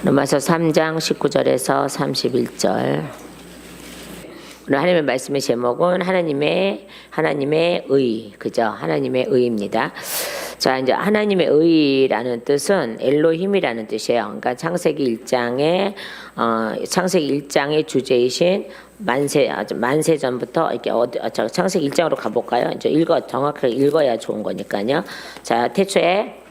로마서 3장 19절에서 31절. 오늘 하나님의 말씀의 제목은 하나님의 의, 그죠? 하나님의 의입니다. 자, 이제 하나님의 의라는 뜻은 엘로힘이라는 뜻이에요. 그러니까 창세기 1장의 주제이신 만세 전부터 이렇게 창세기 1장으로 가볼까요? 이제 정확하게 읽어야 좋은 거니까요. 자, 태초에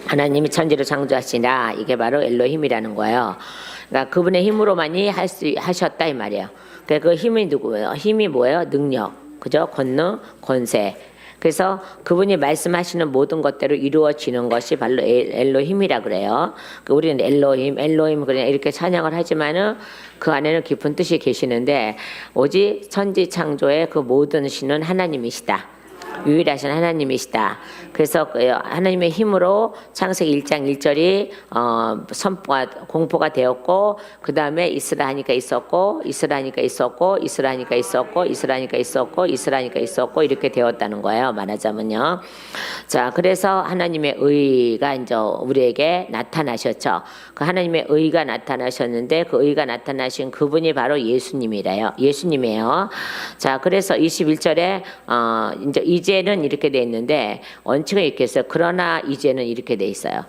하나님이 천지를 창조하시나, 이게 바로 엘로힘이라는 거예요. 그러니까 그분의 힘으로만이 하셨다 이 말이에요. 그러니까 그 힘이 누구예요? 힘이 뭐예요? 능력, 그죠? 권능, 권세. 그래서 그분이 말씀하시는 모든 것대로 이루어지는 것이 바로 엘로힘이라 그래요. 우리는 엘로힘 그냥 이렇게 찬양을 하지만은 그 안에는 깊은 뜻이 계시는데, 오직 천지 창조의 그 모든 신은 하나님이시다. 유일하신 하나님이시다. 그래서 하나님의 힘으로 창세기 1장 1절이 공포가 되었고, 그 다음에 있으라 하니까 있었고, 있으라 하니까 있었고, 있으라 하니까 있었고, 있으라 하니까 있었고, 있으라 하니까 있었고, 이렇게 되었다는 거예요. 말하자면요. 자, 그래서 하나님의 의가 이제 우리에게 나타나셨죠. 그 하나님의 의가 나타나셨는데, 그 의가 나타나신 그분이 바로 예수님이에요. 자, 그래서 21절에 이제는 이렇게 돼 있는데, 원칙은 이렇게 있어요. 그러나 이제는 이렇게 돼 있어요.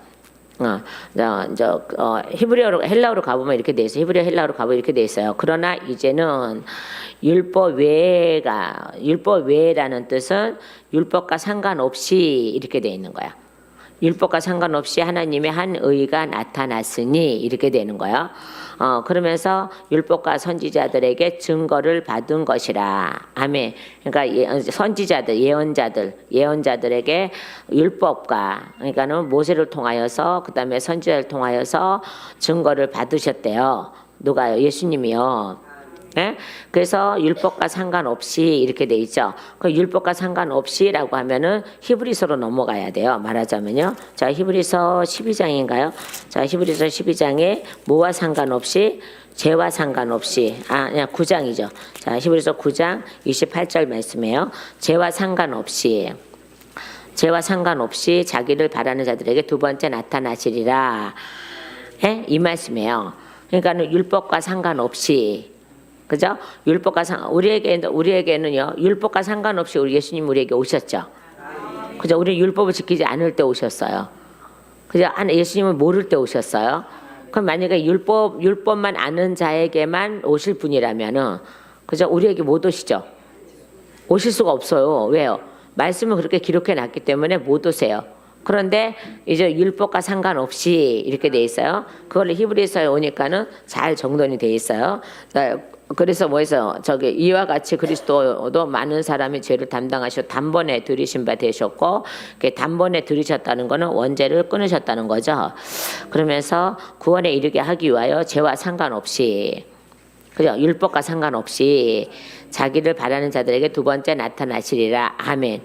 헬라어로 가보면 이렇게 돼 있어요. 헬라어로 가보면 이렇게 돼 있어요. 그러나 이제는 율법 외라는 뜻은 율법과 상관없이 이렇게 돼 있는 거야. 율법과 상관없이 하나님의 한 의가 나타났으니 이렇게 되는 거예요. 그러면서 율법과 선지자들에게 증거를 받은 것이라. 아멘. 그러니까 선지자들, 예언자들에게 율법과, 그러니까는 모세를 통하여서, 그 다음에 선지자를 통하여서 증거를 받으셨대요. 누가요? 예수님이요. 네? 그래서 율법과 상관없이 이렇게 돼 있죠. 그 율법과 상관없이라고 하면은 히브리서로 넘어가야 돼요. 말하자면요. 자, 히브리서 12장인가요? 자, 히브리서 12장에 뭐와 상관없이, 죄와 상관없이, 그냥 9장이죠. 자, 히브리서 9장 28절 말씀이에요. 죄와 상관없이 자기를 바라는 자들에게 두 번째 나타나시리라. 예? 이 말씀이에요. 그러니까는 율법과 상관없이, 그죠? 우리에게는요, 율법과 상관없이 우리 예수님 우리에게 오셨죠. 그죠? 우리 율법을 지키지 않을 때 오셨어요. 그죠? 예수님을 모를 때 오셨어요. 그럼 만약에 율법만 아는 자에게만 오실 분이라면은, 그죠? 우리에게 못 오시죠? 오실 수가 없어요. 왜요? 말씀을 그렇게 기록해 놨기 때문에 못 오세요. 그런데 이제 율법과 상관없이 이렇게 돼 있어요. 그걸 히브리서에 오니까는 잘 정돈이 돼 있어요. 그래서 이와 같이 그리스도도 많은 사람의 죄를 담당하셔 단번에 들이신 바 되셨고, 단번에 들이셨다는 거는 원죄를 끊으셨다는 거죠. 그러면서 구원에 이르게 하기 위하여 죄와 상관없이, 그죠? 율법과 상관없이 자기를 바라는 자들에게 두 번째 나타나시리라. 아멘.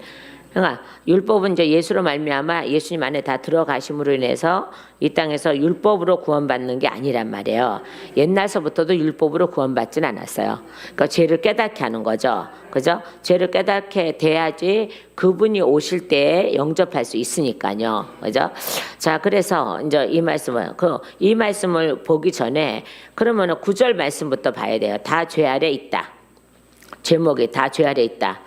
그러니까 율법은 이제 예수로 말미암아 예수님 안에 다 들어가심으로 인해서 이 땅에서 율법으로 구원받는 게 아니란 말이에요. 옛날서부터도 율법으로 구원받진 않았어요. 그러니까 죄를 깨닫게 하는 거죠. 그죠? 죄를 깨닫게 돼야지 그분이 오실 때에 영접할 수 있으니까요. 그죠? 자, 그래서 이제 이 말씀을 보기 전에 그러면은 9절 말씀부터 봐야 돼요. 다 죄 아래 있다. 제목이 다 죄 아래 있다.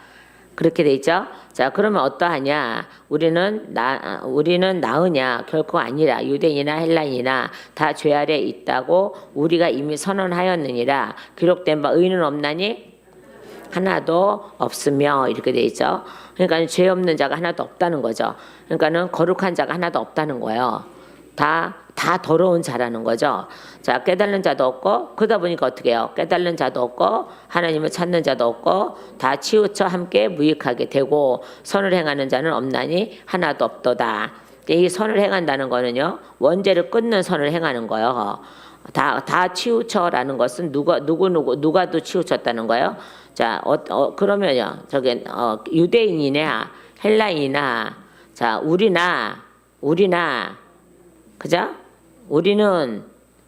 그렇게 돼 있죠? 자, 그러면 어떠하냐? 우리는 나으냐? 결코 아니라. 유대인이나 헬라인이나 다 죄 아래 있다고 우리가 이미 선언하였느니라. 기록된 바 의는 없나니? 하나도 없으며, 이렇게 돼 있죠. 그러니까 죄 없는 자가 하나도 없다는 거죠. 그러니까는 거룩한 자가 하나도 없다는 거예요. 다 더러운 자라는 거죠. 자, 깨달는 자도 없고, 그러다 보니까 어떻게 해요? 깨달는 자도 없고, 하나님을 찾는 자도 없고, 다 치우쳐 함께 무익하게 되고, 선을 행하는 자는 없나니 하나도 없도다. 이 선을 행한다는 거는요, 원죄를 끊는 선을 행하는 거예요. 다 치우쳐라는 것은 누가도 치우쳤다는 거예요. 자, 그러면요, 유대인이나 헬라인이나, 자, 우리나, 그죠? 우리는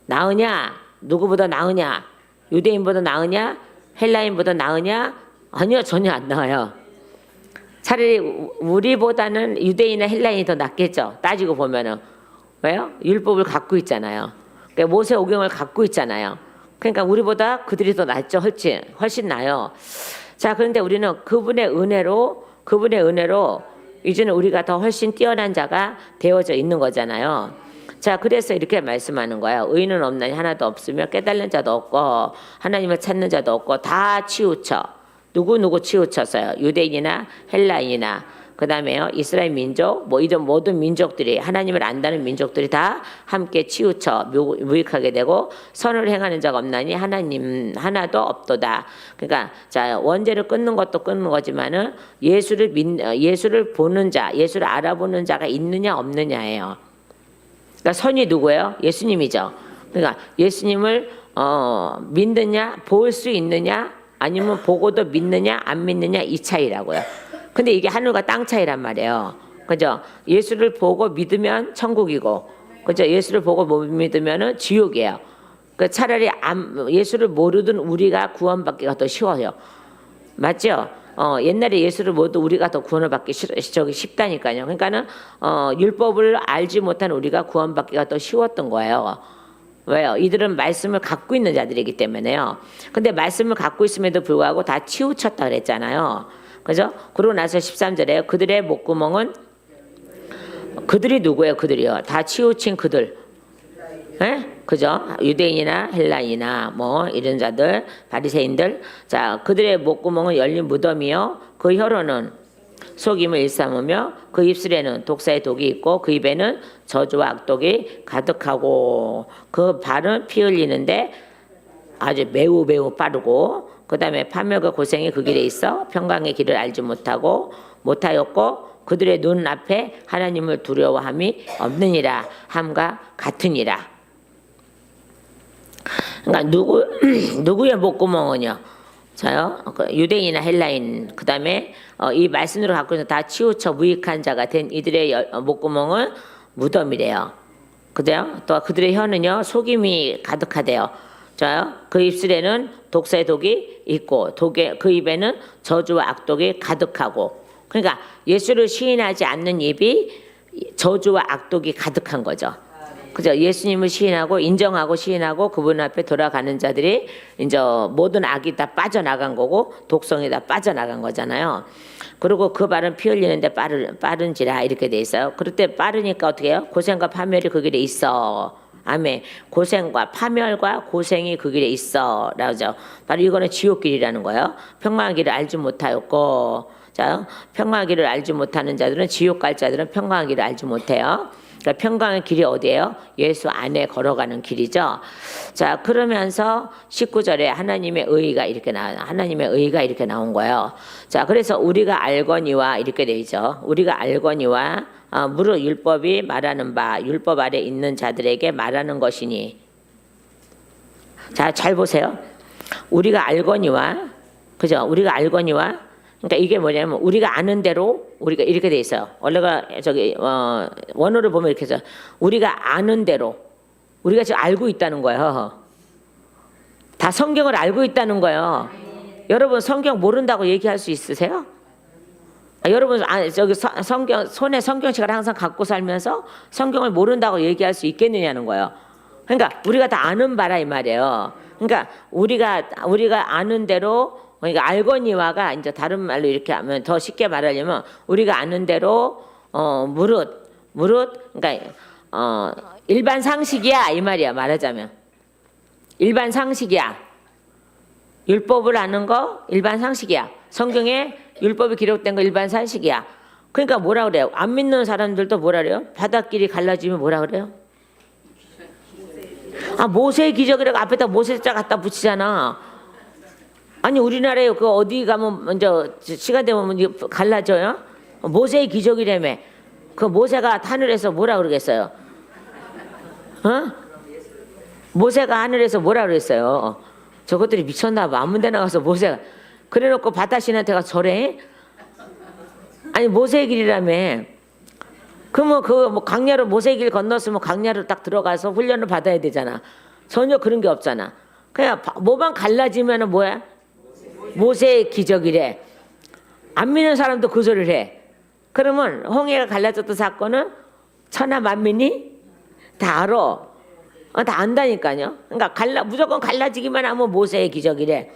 나으냐? 누구보다 나으냐? 유대인보다 나으냐? 헬라인보다 나으냐? 아니요, 전혀 안 나아요. 차라리 우리보다는 유대인이나 헬라인이 더 낫겠죠. 따지고 보면은 왜요? 율법을 갖고 있잖아요. 그러니까 모세오경을 갖고 있잖아요. 그러니까 우리보다 그들이 더 낫죠. 훨씬 나요. 자, 그런데 우리는 그분의 은혜로 이제는 우리가 더 훨씬 뛰어난 자가 되어져 있는 거잖아요. 자, 그래서 이렇게 말씀하는 거예요. 의인은 없나니 하나도 없으며 깨달는 자도 없고 하나님을 찾는 자도 없고 다 치우쳐. 누구 치우쳤어요. 유대인이나 헬라인이나 그다음에요 이스라엘 민족 뭐 이런 모든 민족들이 하나님을 안다는 민족들이 다 함께 치우쳐 무익하게 되고 선을 행하는 자가 없나니 하나님 하나도 없도다. 그러니까 자 원죄를 끊는 것도 끊는 거지만은 예수를 보는 자, 예수를 알아보는 자가 있느냐 없느냐예요. 그러니까 선이 누구예요? 예수님이죠. 그러니까 예수님을 믿느냐, 볼 수 있느냐, 아니면 보고도 믿느냐, 안 믿느냐 이 차이라고요. 근데 이게 하늘과 땅 차이란 말이에요. 그죠? 예수를 보고 믿으면 천국이고, 그죠? 예수를 보고 못 믿으면은 지옥이에요. 그 차라리 예수를 모르던 우리가 구원받기가 더 쉬워요. 맞죠? 옛날에 예수를 모두 우리가 더 구원을 받기 쉽다니까요. 그러니까는 율법을 알지 못한 우리가 구원받기가 더 쉬웠던 거예요. 왜요? 이들은 말씀을 갖고 있는 자들이기 때문에요. 근데 말씀을 갖고 있음에도 불구하고 다 치우쳤다 그랬잖아요. 그죠? 그러고 나서 13절에 그들의 목구멍은 그들이 누구예요? 그들이요. 다 치우친 그들. 예? 그죠? 유대인이나 헬라인이나 뭐 이런 자들, 바리새인들. 자, 그들의 목구멍은 열린 무덤이요. 그 혀로는 속임을 일삼으며 그 입술에는 독사의 독이 있고 그 입에는 저주와 악독이 가득하고 그 발은 피 흘리는데 아주 매우 빠르고 그 다음에 파멸과 고생이 그 길에 있어 평강의 길을 알지 못하였고 그들의 눈 앞에 하나님을 두려워함이 없느니라 함과 같으니라. 그러니까 누구의 목구멍은요? 자요, 유대인이나 헬라인, 그 다음에 이 말씀으로 갖고 있는 다 치우쳐 무익한 자가 된 이들의 목구멍은 무덤이래요. 그죠? 또 그들의 혀는요, 속임이 가득하대요. 자요, 그 입술에는 독사의 독이 있고, 그 입에는 저주와 악독이 가득하고, 그러니까 예수를 시인하지 않는 입이 저주와 악독이 가득한 거죠. 그죠? 예수님을 시인하고 인정하고 시인하고 그분 앞에 돌아가는 자들이 이제 모든 악이 다 빠져나간 거고 독성이 다 빠져나간 거잖아요. 그리고 그 발은 피 흘리는데 빠른지라 이렇게 돼 있어요. 그럴 때 빠르니까 어떻게 해요? 고생과 파멸이 그 길에 있어. 아멘. 고생과 파멸과 고생이 그 길에 있어. 라죠. 바로 이거는 지옥길이라는 거예요. 평강한 길을 알지 못하였고, 자, 평강한 길을 알지 못하는 자들은 지옥 갈 자들은 평강한 길을 알지 못해요. 그러니까 평강의 길이 어디예요? 예수 안에 걸어가는 길이죠. 자, 그러면서 19절에 하나님의 의의가 이렇게 하나님의 의의가 이렇게 나온 거예요. 자, 그래서 우리가 알거니와 이렇게 돼 있죠. 우리가 알거니와 무릇 율법이 말하는 바 율법 아래 있는 자들에게 말하는 것이니. 자, 잘 보세요. 우리가 알거니와, 그죠? 우리가 알거니와, 그러니까 이게 뭐냐면 우리가 아는 대로 우리가 이렇게 돼 있어요. 원래가 원어를 보면 이렇게 해서 우리가 아는 대로 우리가 지금 알고 있다는 거예요. 다 성경을 알고 있다는 거예요. 여러분 성경 모른다고 얘기할 수 있으세요? 여러분 저기 손에 성경책을 항상 갖고 살면서 성경을 모른다고 얘기할 수 있겠느냐는 거예요. 그러니까 우리가 다 아는 바라 이 말이에요. 그러니까 우리가 아는 대로, 그러니까 알거니와가 이제 다른 말로 이렇게 하면 더 쉽게 말하려면 우리가 아는 대로 무릇 그러니까 일반 상식이야 이 말이야. 말하자면 일반 상식이야. 율법을 아는 거 일반 상식이야. 성경에 율법이 기록된 거 일반 상식이야. 그러니까 뭐라 그래요? 안 믿는 사람들도 뭐라 그래요? 바닷길이 갈라지면 뭐라 그래요? 모세의 기적이라고 앞에다 모세자 갖다 붙이잖아. 아니 우리나라에 그 어디 가면 먼저 시간 되면 갈라져요? 모세의 기적이라며. 그 모세가 하늘에서 뭐라 그러겠어요? 모세가 하늘에서 뭐라 그랬어요? 저것들이 미쳤나 봐. 아무 데나 가서 모세가 그래놓고 바다신한테 가서 절해? 아니 모세의 길이라며. 그러면 뭐 강야로 모세의 길 건넜으면 강야로 딱 들어가서 훈련을 받아야 되잖아. 전혀 그런 게 없잖아. 그냥 뭐만 갈라지면은 뭐야? 모세의 기적이래. 안 믿는 사람도 그 소리를 해. 그러면 홍해가 갈라졌던 사건은 천하 만민이 다 알아. 다 안다니까요. 그러니까 무조건 갈라지기만 하면 모세의 기적이래.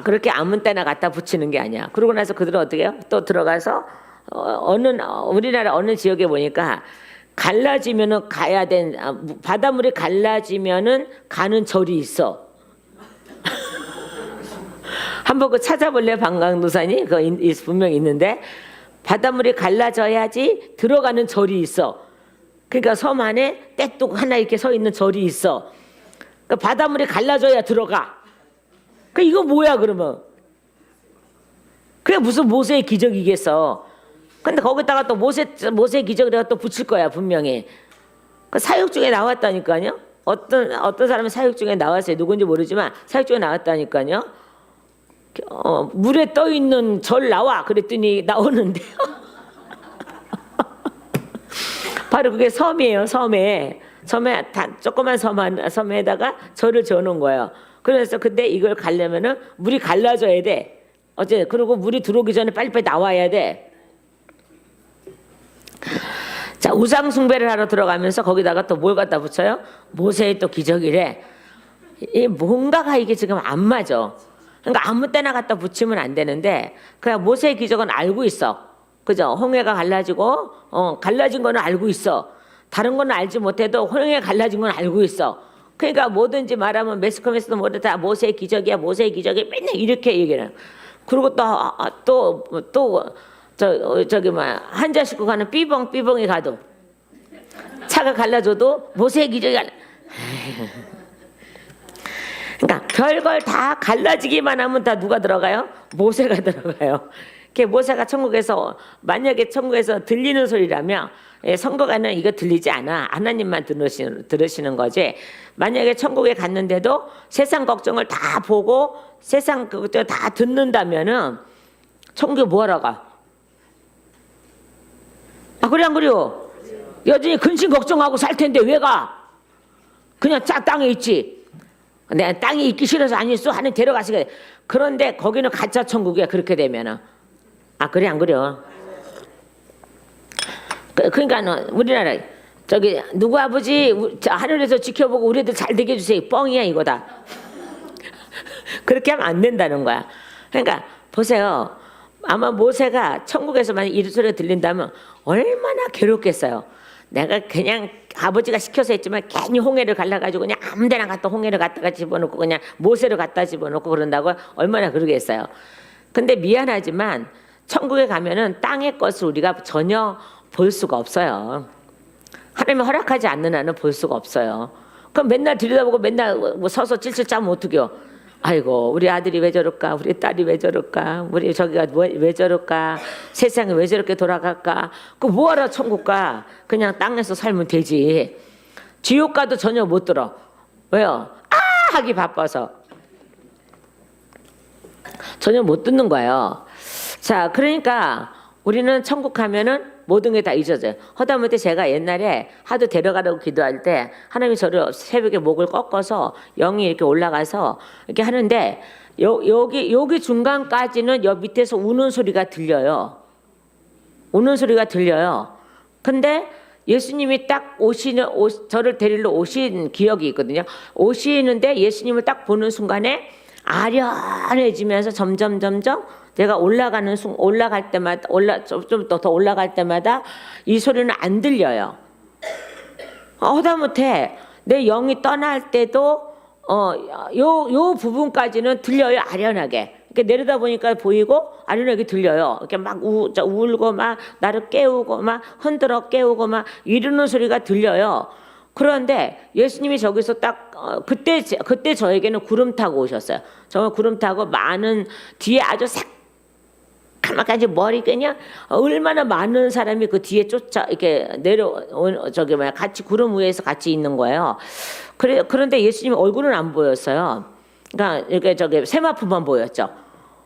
그렇게 아무 때나 갖다 붙이는 게 아니야. 그러고 나서 그들은 어떻게 해요? 또 들어가서 우리나라 어느 지역에 보니까 갈라지면은 바닷물이 갈라지면은 가는 절이 있어. 한번 그 찾아볼래? 방광도산이 분명히 있는데 바닷물이 갈라져야지 들어가는 절이 있어. 그러니까 섬 안에 떼뚝 하나 이렇게 서 있는 절이 있어. 그러니까 바닷물이 갈라져야 들어가. 이거 뭐야 그러면? 그게 무슨 모세의 기적이겠어. 근데 거기다가 또 모세의 기적이라고 또 붙일 거야 분명히. 사역 중에 나왔다니까요. 어떤 사람은 사역 중에 나왔어요. 누군지 모르지만 사역 중에 나왔다니까요. 물에 떠 있는 절 나와 그랬더니 나오는데요. 바로 그게 섬이에요. 섬에 조그만 섬에다가 절을 지어놓은 거예요. 그래서 근데 이걸 가려면은 물이 갈라져야 돼. 그리고 물이 들어오기 전에 빨리빨리 나와야 돼. 자, 우상 숭배를 하러 들어가면서 거기다가 또 뭘 갖다 붙여요? 모세의 또 기적이래. 뭔가가 이게 지금 안 맞아. 그러니까 아무 때나 갖다 붙이면 안 되는데 그냥 모세의 기적은 알고 있어. 그죠? 홍해가 갈라지고 갈라진 거는 알고 있어. 다른 거는 알지 못해도 홍해 갈라진 건 알고 있어. 그러니까 뭐든지 말하면 매스컴에서도 뭐든 다 모세의 기적이야, 모세의 기적이 맨날 이렇게 얘기해요. 그리고 한자 싣고 가는 삐벙이 가도 차가 갈라져도 모세의 기적이 그러니까 별걸 다 갈라지기만 하면 다 누가 들어가요? 모세가 들어가요. 모세가 만약에 천국에서 들리는 소리라면 선거가는 이거 들리지 않아. 하나님만 들으시는 거지. 만약에 천국에 갔는데도 세상 걱정을 다 보고 세상 그것도 다 듣는다면은 천국에 뭐하러 가? 그래 안 그래요? 여전히 근심 걱정하고 살 텐데 왜 가? 그냥 땅에 있지. 내가 땅에 있기 싫어서 안 있어 하는 데려가시게. 그런데 거기는 가짜 천국이야. 그렇게 되면은. 그래 안 그래요? 그러니까 우리나라 누구 아버지 하늘에서 지켜보고 우리 애들 잘 되게 해주세요. 뻥이야 이거다. 그렇게 하면 안 된다는 거야. 그러니까 보세요. 아마 모세가 천국에서 만약 이 소리가 들린다면 얼마나 괴롭겠어요. 내가 그냥 아버지가 시켜서 했지만 괜히 홍해를 갈라가지고 그냥 아무데나 갖다 홍해를 갖다가 집어넣고 그냥 모세를 갖다 집어넣고 그런다고 얼마나 그러겠어요. 근데 미안하지만 천국에 가면은 땅의 것을 우리가 전혀 볼 수가 없어요. 하나님이 허락하지 않는 한은 볼 수가 없어요. 그럼 맨날 들여다보고 맨날 서서 찔찔 짜면 어떡해요? 아이고 우리 아들이 왜 저럴까? 우리 딸이 왜 저럴까? 우리 저기가 왜 저럴까? 세상이 왜 저렇게 돌아갈까? 뭐하러 천국 가? 그냥 땅에서 살면 되지. 지옥 가도 전혀 못 들어. 왜요? 하기 바빠서. 전혀 못 듣는 거예요. 자, 그러니까 우리는 천국 가면은 모든 게 다 잊어져요. 하다못해 제가 옛날에 하도 데려가라고 기도할 때 하나님이 저를 새벽에 목을 꺾어서 영이 이렇게 올라가서 이렇게 하는데 여기 중간까지는 여 밑에서 우는 소리가 들려요. 우는 소리가 들려요. 근데 예수님이 딱 저를 데리러 오신 기억이 있거든요. 오시는데 예수님을 딱 보는 순간에 아련해지면서 점점 내가 올라갈 때마다 좀 더 올라갈 때마다 이 소리는 안 들려요. 하다못해 내 영이 떠날 때도 요 부분까지는 들려요. 아련하게. 이렇게 내려다 보니까 보이고 아련하게 들려요. 이렇게 막 울고 막 나를 깨우고 막 흔들어 깨우고 막 이러는 소리가 들려요. 그런데 예수님이 저기서 딱 그때 저에게는 구름 타고 오셨어요. 정말 구름 타고 많은 뒤에 아주 새까맣게 머리 그냥 얼마나 많은 사람이 그 뒤에 쫓아 이렇게 같이 구름 위에서 같이 있는 거예요. 그런데 예수님 얼굴은 안 보였어요. 그러니까 이렇게 세마포만 보였죠.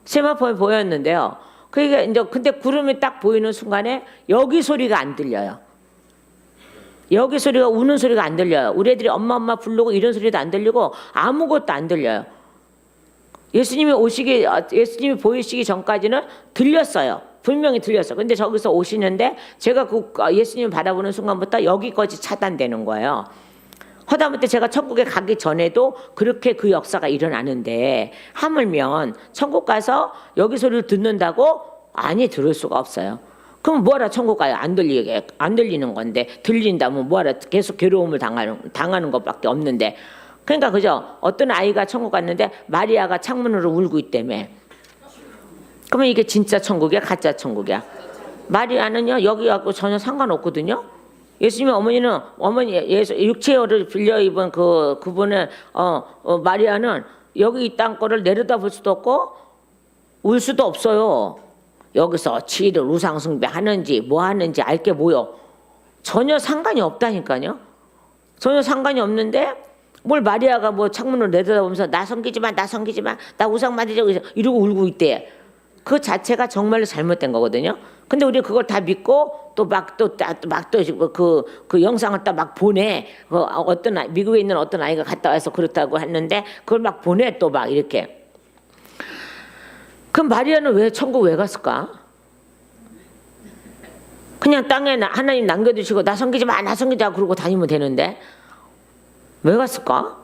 세마포만 보였는데요. 그러니까 이제 근데 구름이 딱 보이는 순간에 여기 소리가 안 들려요. 여기 소리가 우는 소리가 안 들려요. 우리 애들이 엄마 부르고 이런 소리도 안 들리고 아무것도 안 들려요. 예수님이 보이시기 전까지는 들렸어요. 분명히 들렸어. 근데 저기서 오시는데 제가 그 예수님 바라보는 순간부터 여기까지 차단되는 거예요. 허다못해 제가 천국에 가기 전에도 그렇게 그 역사가 일어나는데 하물며 천국 가서 여기 소리를 듣는다고? 아니, 들을 수가 없어요. 그럼 뭐하라 천국 가요? 안 들리는 건데, 들린다면 뭐하라 계속 괴로움을 당하는 것밖에 없는데. 그러니까 그죠? 어떤 아이가 천국 갔는데 마리아가 창문으로 울고 있다며. 그러면 이게 진짜 천국이야, 가짜 천국이야? 마리아는요 여기 갖고 전혀 상관없거든요. 예수님의 어머니는 육체를 빌려 입은 그분의 마리아는 여기 이 땅 거를 내려다볼 수도 없고 울 수도 없어요. 여기서 지를 우상숭배 하는지 뭐 하는지 알게 뭐요? 전혀 상관이 없다니까요. 전혀 상관이 없는데 뭘 마리아가 뭐 창문으로 내려다보면서 나 섬기지 마, 나 우상 만들자고 이러고 울고 있대. 그 자체가 정말로 잘못된 거거든요. 근데 우리 그걸 다 믿고 또 그 영상을 딱 막 보내. 미국에 있는 어떤 아이가 갔다 와서 그렇다고 했는데 그걸 막 보내 또 막 이렇게. 그럼 마리아는 왜 천국 왜 갔을까? 그냥 땅에 하나님 남겨두시고 나 섬기지 마, 나 섬기자 그러고 다니면 되는데 왜 갔을까?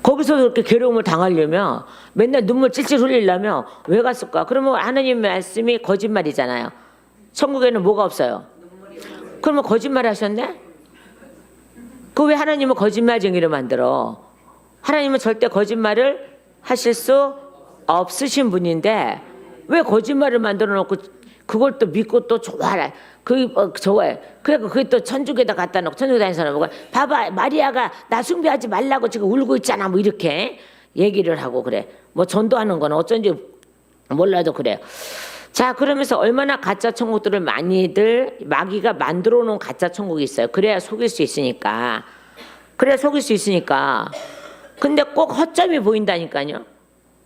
거기서 그렇게 괴로움을 당하려면 맨날 눈물 찔찔 흘리려면 왜 갔을까? 그러면 하나님 말씀이 거짓말이잖아요. 천국에는 뭐가 없어요? 그러면 거짓말 하셨네? 그 왜 하나님은 거짓말쟁이를 만들어? 하나님은 절대 거짓말을 하실 수 없으신 분인데 왜 거짓말을 만들어 놓고 그걸 또 믿고 또 좋아라. 좋아해. 그래서 그게 또 천국에다 갖다 놓고 천국에 다니는 사람은 봐봐 마리아가 나 숭배하지 말라고 지금 울고 있잖아 뭐 이렇게 얘기를 하고 그래. 뭐 전도하는 건 어쩐지 몰라도 그래요. 자, 그러면서 얼마나 가짜 천국들을 많이들 마귀가 만들어 놓은 가짜 천국이 있어요. 그래야 속일 수 있으니까. 근데 꼭 허점이 보인다니까요.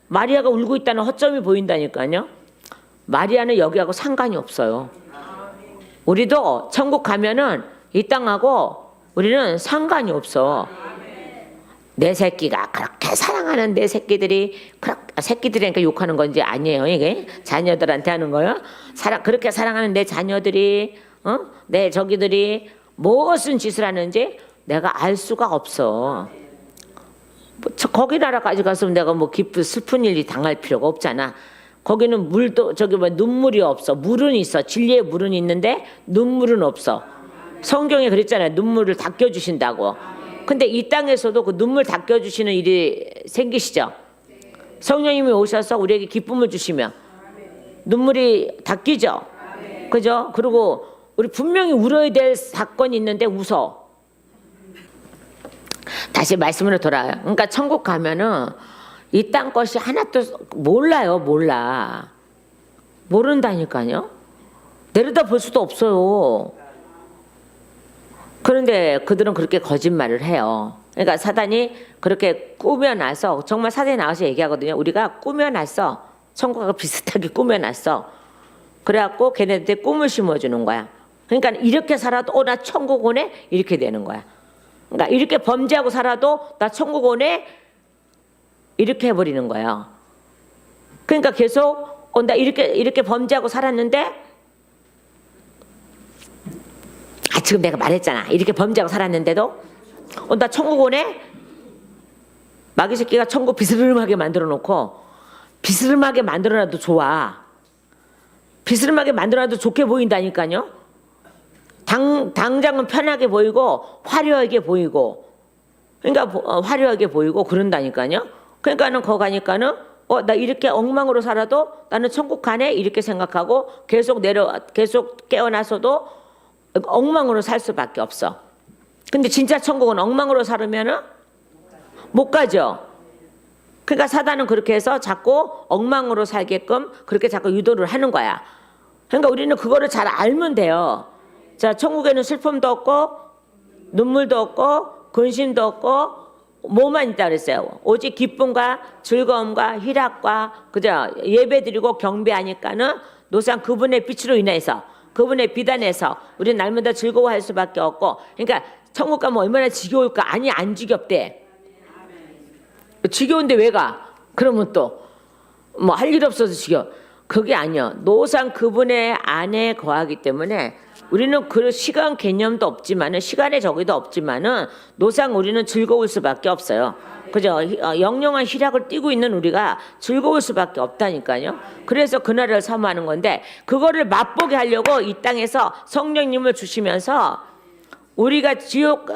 마리아가 울고 있다는 허점이 보인다니까요. 마리아는 여기하고 상관이 없어요. 우리도 천국 가면은 이 땅하고 우리는 상관이 없어. 내 새끼가 그렇게 사랑하는 내 새끼들이 새끼들이니까 욕하는 건지 아니에요. 이게 자녀들한테 하는 거예요. 그렇게 사랑하는 내 자녀들이 내 저기들이 무슨 짓을 하는지 내가 알 수가 없어. 거기 나라까지 가서 내가 뭐 슬픈 일이 당할 필요가 없잖아. 거기는 물도 눈물이 없어. 물은 있어. 진리의 물은 있는데 눈물은 없어. 성경에 그랬잖아요. 눈물을 닦여주신다고. 근데 이 땅에서도 그 눈물 닦여주시는 일이 생기시죠. 성령님이 오셔서 우리에게 기쁨을 주시며 눈물이 닦이죠. 그죠? 그리고 우리 분명히 울어야 될 사건이 있는데 웃어. 다시 말씀으로 돌아와요. 그러니까 천국 가면은 이 땅 것이 하나도 몰라요. 모른다니까요. 내려다 볼 수도 없어요. 그런데 그들은 그렇게 거짓말을 해요. 그러니까 사단이 그렇게 꾸며놔서 정말 사단이 나와서 얘기하거든요. 우리가 꾸며놨어. 천국하고 비슷하게 꾸며놨어. 그래갖고 걔네한테 꿈을 심어주는 거야. 그러니까 이렇게 살아도 나 천국 오네? 이렇게 되는 거야. 그러니까 이렇게 범죄하고 살아도 나 천국 오네? 이렇게 해버리는 거예요. 그러니까 계속 나 이렇게 범죄하고 살았는데 지금 내가 말했잖아. 이렇게 범죄하고 살았는데도 나 천국 오네? 마귀 새끼가 천국 비스름하게 만들어 놓고 비스름하게 만들어놔도 좋아. 비스름하게 만들어놔도 좋게 보인다니까요. 당장은 편하게 보이고 화려하게 보이고 그러니까 화려하게 보이고 그런다니까요. 그러니까는 거 가니까는 나 이렇게 엉망으로 살아도 나는 천국 가네 이렇게 생각하고 계속 깨어나서도 엉망으로 살 수밖에 없어. 근데 진짜 천국은 엉망으로 살으면은 못 가죠. 그러니까 사단은 그렇게 해서 자꾸 엉망으로 살게끔 그렇게 자꾸 유도를 하는 거야. 그러니까 우리는 그거를 잘 알면 돼요. 자, 천국에는 슬픔도 없고 눈물도 없고 근심도 없고 뭐만 있다 그랬어요. 오직 기쁨과 즐거움과 희락과 그죠? 예배드리고 경배하니까는 노상 그분의 빛으로 인해서 그분의 비단에서 우리는 날마다 즐거워할 수밖에 없고. 그러니까 천국 가면 얼마나 지겨울까? 아니 안 지겹대. 지겨운데 왜 가? 그러면 또 뭐 할 일 없어서 지겨워. 그게 아니요. 노상 그분의 안에 거하기 때문에 우리는 그 시간 개념도 없지만은 시간의 저기도 없지만은 노상 우리는 즐거울 수밖에 없어요. 그죠? 영영한 희락을 띠고 있는 우리가 즐거울 수밖에 없다니까요. 그래서 그날을 사모하는 건데 그거를 맛보게 하려고 이 땅에서 성령님을 주시면서 우리가 지옥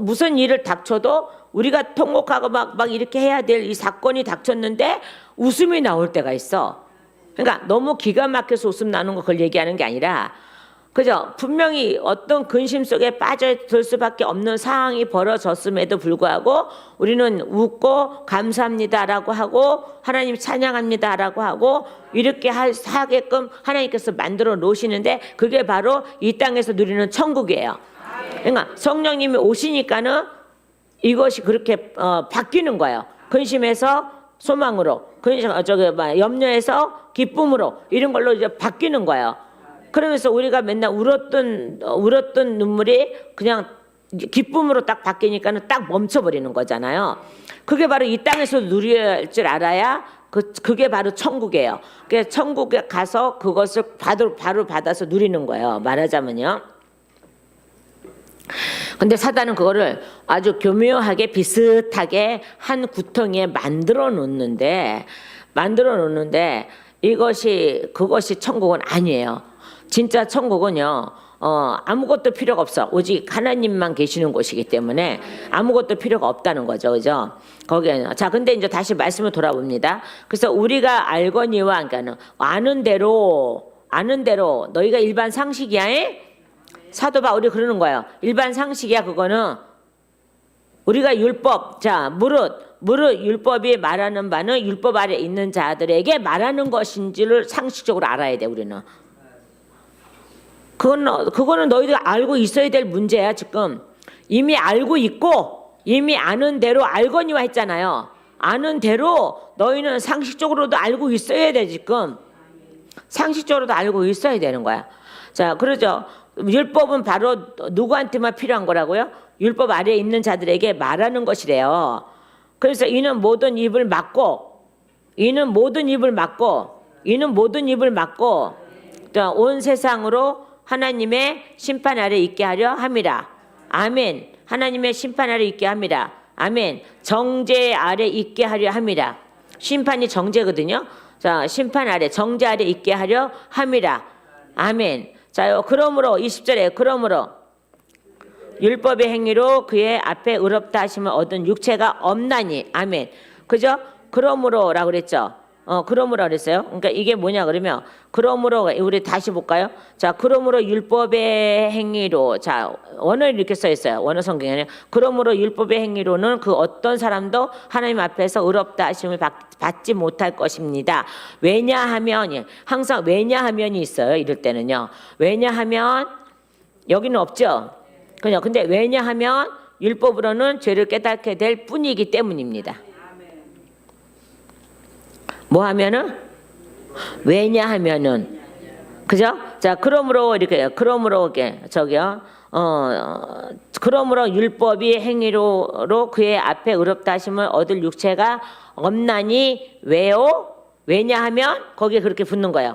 무슨 일을 닥쳐도 우리가 통곡하고 막 이렇게 해야 될 이 사건이 닥쳤는데 웃음이 나올 때가 있어. 그러니까 너무 기가 막혀서 웃음 나는 거 그걸 얘기하는 게 아니라 그죠? 분명히 어떤 근심 속에 빠져들 수밖에 없는 상황이 벌어졌음에도 불구하고 우리는 웃고 감사합니다라고 하고 하나님 찬양합니다라고 하고 이렇게 하게끔 하나님께서 만들어 놓으시는데 그게 바로 이 땅에서 누리는 천국이에요. 그러니까 성령님이 오시니까는 이것이 그렇게 바뀌는 거예요. 근심에서 소망으로, 염려에서 기쁨으로 이런 걸로 이제 바뀌는 거예요. 그러면서 우리가 맨날 울었던 눈물이 그냥 기쁨으로 딱 바뀌니까는 딱 멈춰버리는 거잖아요. 그게 바로 이 땅에서 누릴 줄 알아야 그게 바로 천국이에요. 그래서 천국에 가서 그것을 바로 받아서 누리는 거예요. 말하자면요. 근데 사단은 그거를 아주 교묘하게 비슷하게 한 구덩이에 만들어 놓는데 그것이 천국은 아니에요. 진짜 천국은요, 아무것도 필요가 없어. 오직 하나님만 계시는 곳이기 때문에 아무것도 필요가 없다는 거죠. 그죠? 거기에는. 자, 근데 이제 다시 말씀을 돌아봅니다. 그래서 우리가 알거니와, 그러니까 아는 대로 너희가 일반 상식이야. 사도 바울이 그러는 거예요. 일반 상식이야. 그거는 우리가 율법, 자, 무릇 율법이 말하는 바는 율법 아래 있는 자들에게 말하는 것인지를 상식적으로 알아야 돼. 우리는. 그거는 너희들 알고 있어야 될 문제야. 지금 이미 알고 있고 이미 아는 대로 알거니와 했잖아요. 아는 대로 너희는 상식적으로도 알고 있어야 돼. 지금 상식적으로도 알고 있어야 되는 거야. 자, 그러죠. 율법은 바로 누구한테만 필요한 거라고요? 율법 아래에 있는 자들에게 말하는 것이래요. 그래서 이는 모든 입을 막고 온 세상으로 하나님의 심판 아래 있게 하려 함이라. 아멘. 하나님의 심판 아래 있게 함이라. 아멘. 정죄 아래 있게 하려 함이라. 심판이 정죄거든요. 자, 심판 아래, 정죄 아래 있게 하려 함이라. 아멘. 자, 그러므로 20절에 그러므로 율법의 행위로 그의 앞에 의롭다 하심을 얻은 육체가 없나니. 아멘. 그죠? 그러므로라고 그랬죠. 그러므로 그랬어요. 그러니까 이게 뭐냐 그러면 그러므로 우리 다시 볼까요? 자, 그러므로 율법의 행위로, 자, 원어는 이렇게 써 있어요. 원어 성경에는 그러므로 율법의 행위로는 그 어떤 사람도 하나님 앞에서 의롭다 하심을 받지 못할 것입니다. 왜냐하면 항상 왜냐하면이 있어요. 이럴 때는요. 왜냐하면 여기는 없죠. 그냥 근데 왜냐하면 율법으로는 죄를 깨닫게 될 뿐이기 때문입니다. 뭐 하면은? 왜냐하면은. 그죠? 자, 그러므로 이렇게, 그러므로 율법이 행위로 그의 앞에 의롭다 하심을 얻을 육체가 없나니 왜요? 왜냐하면 거기에 그렇게 붙는 거예요.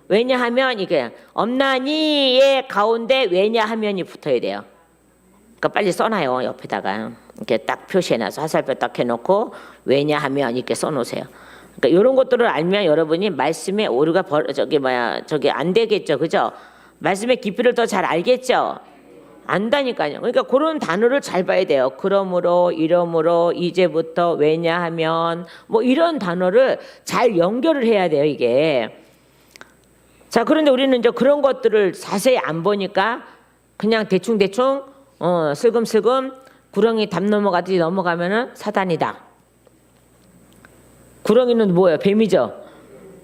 왜냐하면 이게 없나니의 가운데 왜냐하면이 붙어야 돼요. 그러니까 빨리 써놔요. 옆에다가 이렇게 딱 표시해놔서 화살표 딱 해놓고 왜냐하면 이렇게 써놓으세요. 그러니까 이런 것들을 알면 여러분이 말씀의 오류가 안 되겠죠, 그죠? 말씀의 깊이를 더 잘 알겠죠. 안다니까요. 그러니까 그런 단어를 잘 봐야 돼요. 그러므로, 이러므로, 이제부터, 왜냐하면 뭐 이런 단어를 잘 연결을 해야 돼요, 이게. 자, 그런데 우리는 이제 그런 것들을 자세히 안 보니까 그냥 대충 슬금슬금 구렁이 담 넘어가듯이 넘어가면은 사단이다. 구렁이는 뭐예요? 뱀이죠.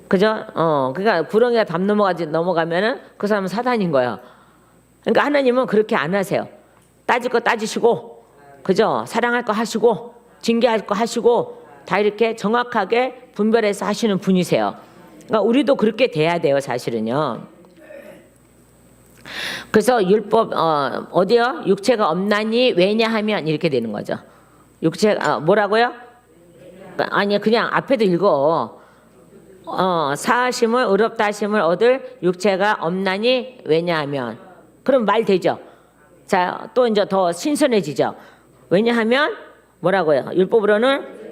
그죠? 그러니까 구렁이가 담 넘어가면은 그 사람은 사단인 거예요. 그러니까 하나님은 그렇게 안 하세요. 따질 거 따지시고, 그죠? 사랑할 거 하시고, 징계할 거 하시고, 다 이렇게 정확하게 분별해서 하시는 분이세요. 그러니까 우리도 그렇게 돼야 돼요, 사실은요. 그래서 율법 어디요? 육체가 없나니 왜냐하면 이렇게 되는 거죠. 육체가 뭐라고요? 아니 그냥 앞에도 읽어. 사하심을 의롭다 하심을 얻을 육체가 없나니 왜냐하면 그럼 말 되죠. 자, 또 이제 더 신선해지죠. 왜냐하면 뭐라고요? 율법으로는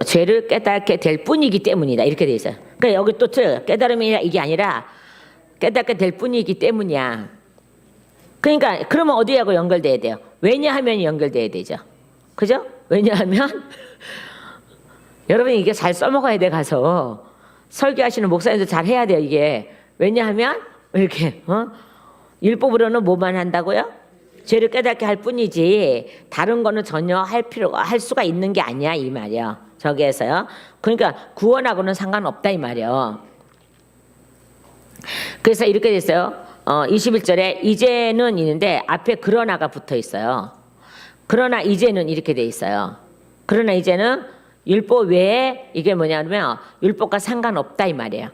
죄를 깨닫게 될 뿐이기 때문이다. 이렇게 돼 있어요. 그러니까 여기 또 틀려요. 깨달음이 이게 아니라 깨닫게 될 뿐이기 때문이야. 그러니까 그러면 어디하고 연결돼야 돼요? 왜냐하면 연결돼야 되죠. 그죠? 왜냐하면 여러분이 이게 잘 써먹어야 돼. 가서 설교하시는 목사님도 잘 해야 돼요. 이게 왜냐하면 이렇게 율법으로는 뭐만 한다고요? 죄를 깨닫게 할 뿐이지 다른 거는 전혀 할 수가 있는 게 아니야 이 말이야. 저기에서요. 그러니까 구원하고는 상관없다 이 말이요. 그래서 이렇게 됐어요. 21절에 이제는 있는데 앞에 그러나가 붙어 있어요. 그러나 이제는 이렇게 돼 있어요. 그러나 이제는 율법 외에 이게 뭐냐면 율법과 상관없다 이 말이에요.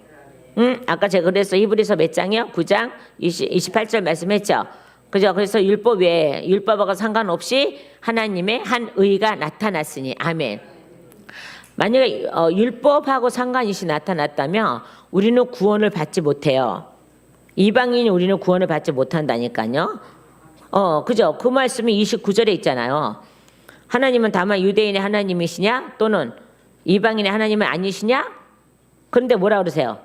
아까 제가 그래서 히브리서 몇 장이요? 9장 28절 말씀했죠. 그죠? 그래서 율법 외에 율법하고 상관없이 하나님의 한 의가 나타났으니 아멘. 만약에 율법하고 상관이시 나타났다면 우리는 구원을 받지 못해요. 이방인이 우리는 구원을 받지 못한다니까요. 그죠? 그 말씀이 29절에 있잖아요. 하나님은 다만 유대인의 하나님이시냐? 또는 이방인의 하나님은 아니시냐? 그런데 뭐라 그러세요?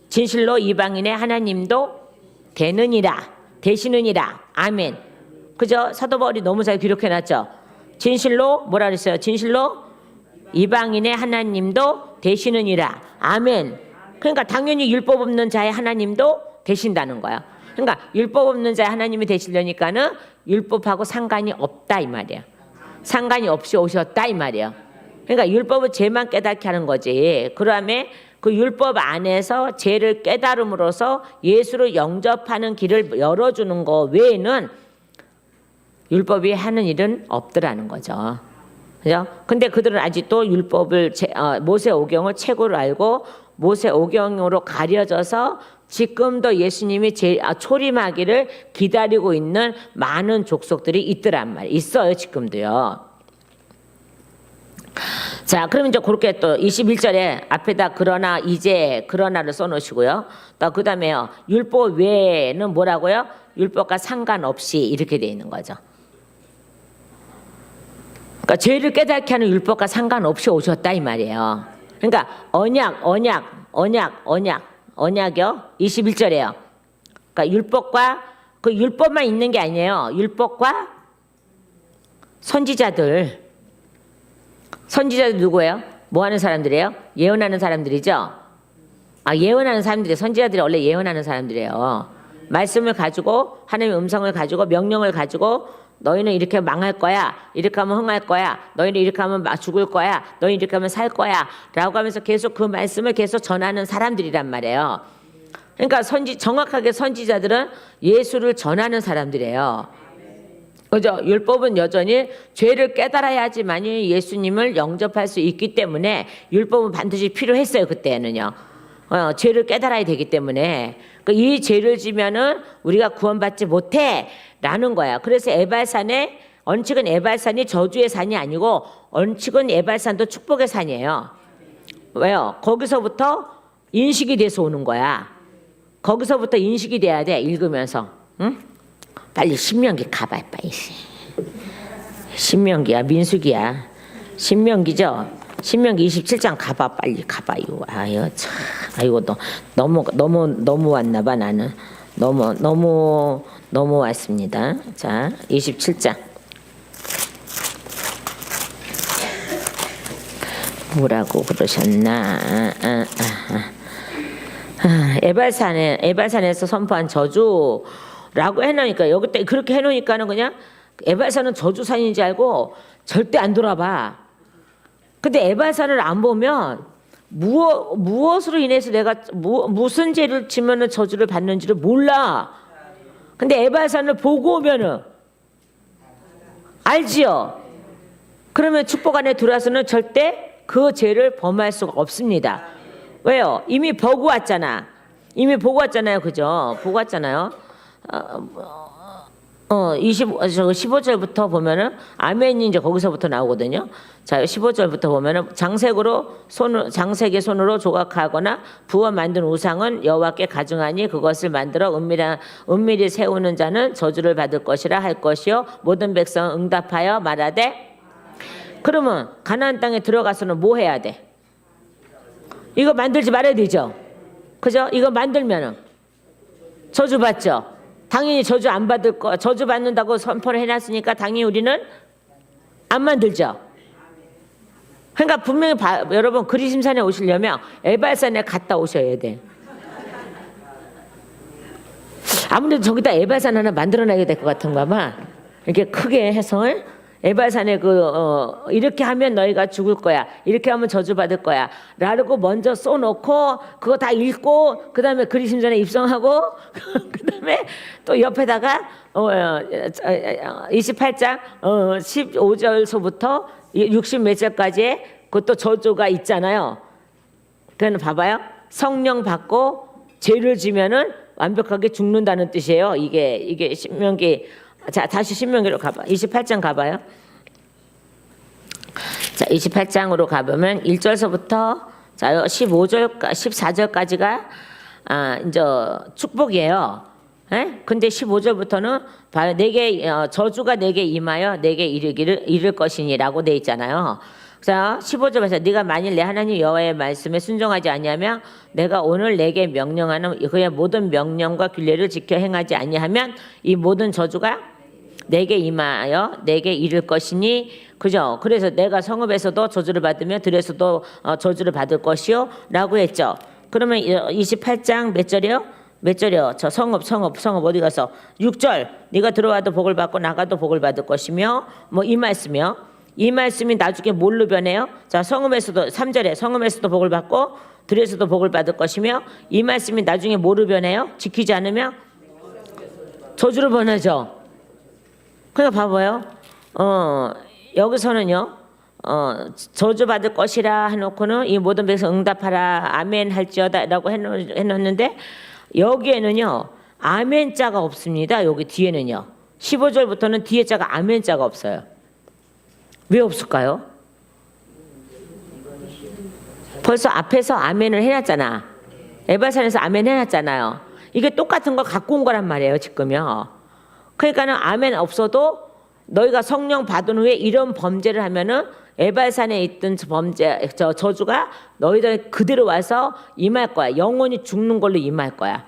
진실로 이방인의 하나님도 되시느니라. 아멘. 그죠? 사도 바울이 너무 잘 기록해놨죠. 진실로 뭐라 그랬어요? 진실로 이방인의 하나님도 되시느니라. 아멘. 그러니까 당연히 율법 없는 자의 하나님도 되신다는 거야. 그러니까 율법 없는 자의 하나님이 되시려니까는 율법하고 상관이 없다 이 말이야. 상관이 없이 오셨다 이 말이야. 그러니까 율법은 죄만 깨닫게 하는 거지. 그다음에 그 율법 안에서 죄를 깨달음으로써 예수를 영접하는 길을 열어주는 거 외에는 율법이 하는 일은 없더라는 거죠. 그죠? 근데 그들은 아직도 율법을 모세 오경을 최고로 알고 모세 오경으로 가려져서 지금도 예수님이 초림하기를 기다리고 있는 많은 족속들이 있더란 말이에요. 있어요, 지금도요. 자, 그럼 이제 그렇게 또 21절에 앞에다 그러나 이제 그러나를 써놓으시고요. 또 그다음에요. 율법 외에는 뭐라고요? 율법과 상관없이 이렇게 돼 있는 거죠. 그러니까 죄를 깨닫게 하는 율법과 상관없이 오셨다 이 말이에요. 그러니까 언약이요. 21절에요. 그러니까 율법과 그 율법만 있는 게 아니에요. 율법과 선지자들 누구예요? 뭐 하는 사람들이에요? 예언하는 사람들이죠. 예언하는 사람들이 선지자들이 원래 예언하는 사람들이에요. 말씀을 가지고 하나님의 음성을 가지고 명령을 가지고 너희는 이렇게 망할 거야. 이렇게 하면 흥할 거야. 너희는 이렇게 하면 죽을 거야. 너희는 이렇게 하면 살 거야. 라고 하면서 계속 그 말씀을 계속 전하는 사람들이란 말이에요. 그러니까 정확하게 선지자들은 예수를 전하는 사람들이에요. 그죠? 율법은 여전히 죄를 깨달아야지만 예수님을 영접할 수 있기 때문에 율법은 반드시 필요했어요. 그때는요. 죄를 깨달아야 되기 때문에 이 죄를 지면은 우리가 구원받지 못해라는 거야. 그래서 에발산에 언칙은 에발산이 저주의 산이 아니고 언칙은 에발산도 축복의 산이에요. 왜요? 거기서부터 인식이 돼서 오는 거야. 거기서부터 인식이 돼야 돼. 읽으면서. 응? 빨리 신명기 가봐. 빨리. 신명기야. 민수기야. 신명기죠. 신명기 27장 가봐. 빨리 가봐요. 아유 참. 아이고 너무 왔나봐 나는. 너무 왔습니다. 자 27장. 뭐라고 그러셨나? 에발산에서 선포한 저주라고 해놓으니까 여기 때 그렇게 해놓으니까는 그냥 에발산은 저주산인지 알고 절대 안 돌아봐. 근데 에발산을 안 보면 무엇으로 인해서 내가 무슨 죄를 지면은 저주를 받는지를 몰라. 근데 에발산을 보고 오면은 알지요. 그러면 축복 안에 들어와서는 절대 그 죄를 범할 수가 없습니다. 왜요? 이미 보고 왔잖아. 이미 보고 왔잖아요. 그죠? 보고 왔잖아요. 15절부터 보면은 아멘이 이제 거기서부터 나오거든요. 자, 15절부터 보면은 장색의 손으로 조각하거나 부어 만든 우상은 여호와께 가증하니 그것을 만들어 은밀히 세우는 자는 저주를 받을 것이라 할 것이요 모든 백성은 응답하여 말하되. 그러면 가나안 땅에 들어가서는 뭐 해야 돼? 이거 만들지 말아야 되죠. 그죠? 이거 만들면은 저주 받죠. 당연히 저주 안 받을 거, 저주 받는다고 선포를 해놨으니까 당연히 우리는 안 만들죠. 그러니까 분명히 여러분 그리심산에 오시려면 에발산에 갔다 오셔야 돼. 아무래도 저기다 에발산 하나 만들어놔야 될 것 같은가 봐. 이렇게 크게 해서 에발산에 이렇게 하면 너희가 죽을 거야. 이렇게 하면 저주 받을 거야. 라고 먼저 써놓고 그거 다 읽고 그다음에 그리심산에 입성하고 그다음에 또 옆에다가 28장 15절서부터 60 몇 절까지의 그것도 저주가 있잖아요. 그건 봐봐요. 성령 받고 죄를 지면은 완벽하게 죽는다는 뜻이에요. 이게 신명기. 자, 다시 신명기로 가봐. 28장 가봐요. 자, 28장으로 가보면 1절서부터 자, 14절까지가 이제 축복이에요. 근데 15절부터는 봐요. 저주가 내게 임하여 내게 이를 것이니라고 돼 있잖아요. 자, 15절에서 네가 만일 내 하나님 여호와의 말씀에 순종하지 아니하면 내가 오늘 내게 명령하는 그의 모든 명령과 규례를 지켜 행하지 아니하면 이 모든 저주가 내게 임하여 내게 이를 것이니. 그죠? 그래서 내가 성읍에서도 저주를 받으며 들에서도 저주를 받을 것이요 라고 했죠. 그러면 28장 몇 절이요? 몇 절이요? 저 성읍 어디 가서 6절 네가 들어와도 복을 받고 나가도 복을 받을 것이며 뭐 이 말씀이요. 이 말씀이 나중에 뭘로 변해요? 자, 성읍에서도 3절에 성읍에서도 복을 받고 들에서도 복을 받을 것이며 이 말씀이 나중에 뭐로 변해요? 지키지 않으면 저주로 변하죠. 그러니까 봐봐요. 여기서는요. 저주 받을 것이라 해놓고는 이 모든 백성 응답하라 아멘 할지어다라고 해놓는데 여기에는요. 아멘 자가 없습니다. 여기 뒤에는요. 15절부터는 뒤에 자가 아멘 자가 없어요. 왜 없을까요? 벌써 앞에서 아멘을 해놨잖아. 에발산에서 아멘 해놨잖아요. 이게 똑같은 걸 갖고 온 거란 말이에요. 지금요. 그러니까는 아멘 없어도 너희가 성령 받은 후에 이런 범죄를 하면은 에발산에 있던 저주가 너희들 그대로 와서 임할 거야. 영원히 죽는 걸로 임할 거야.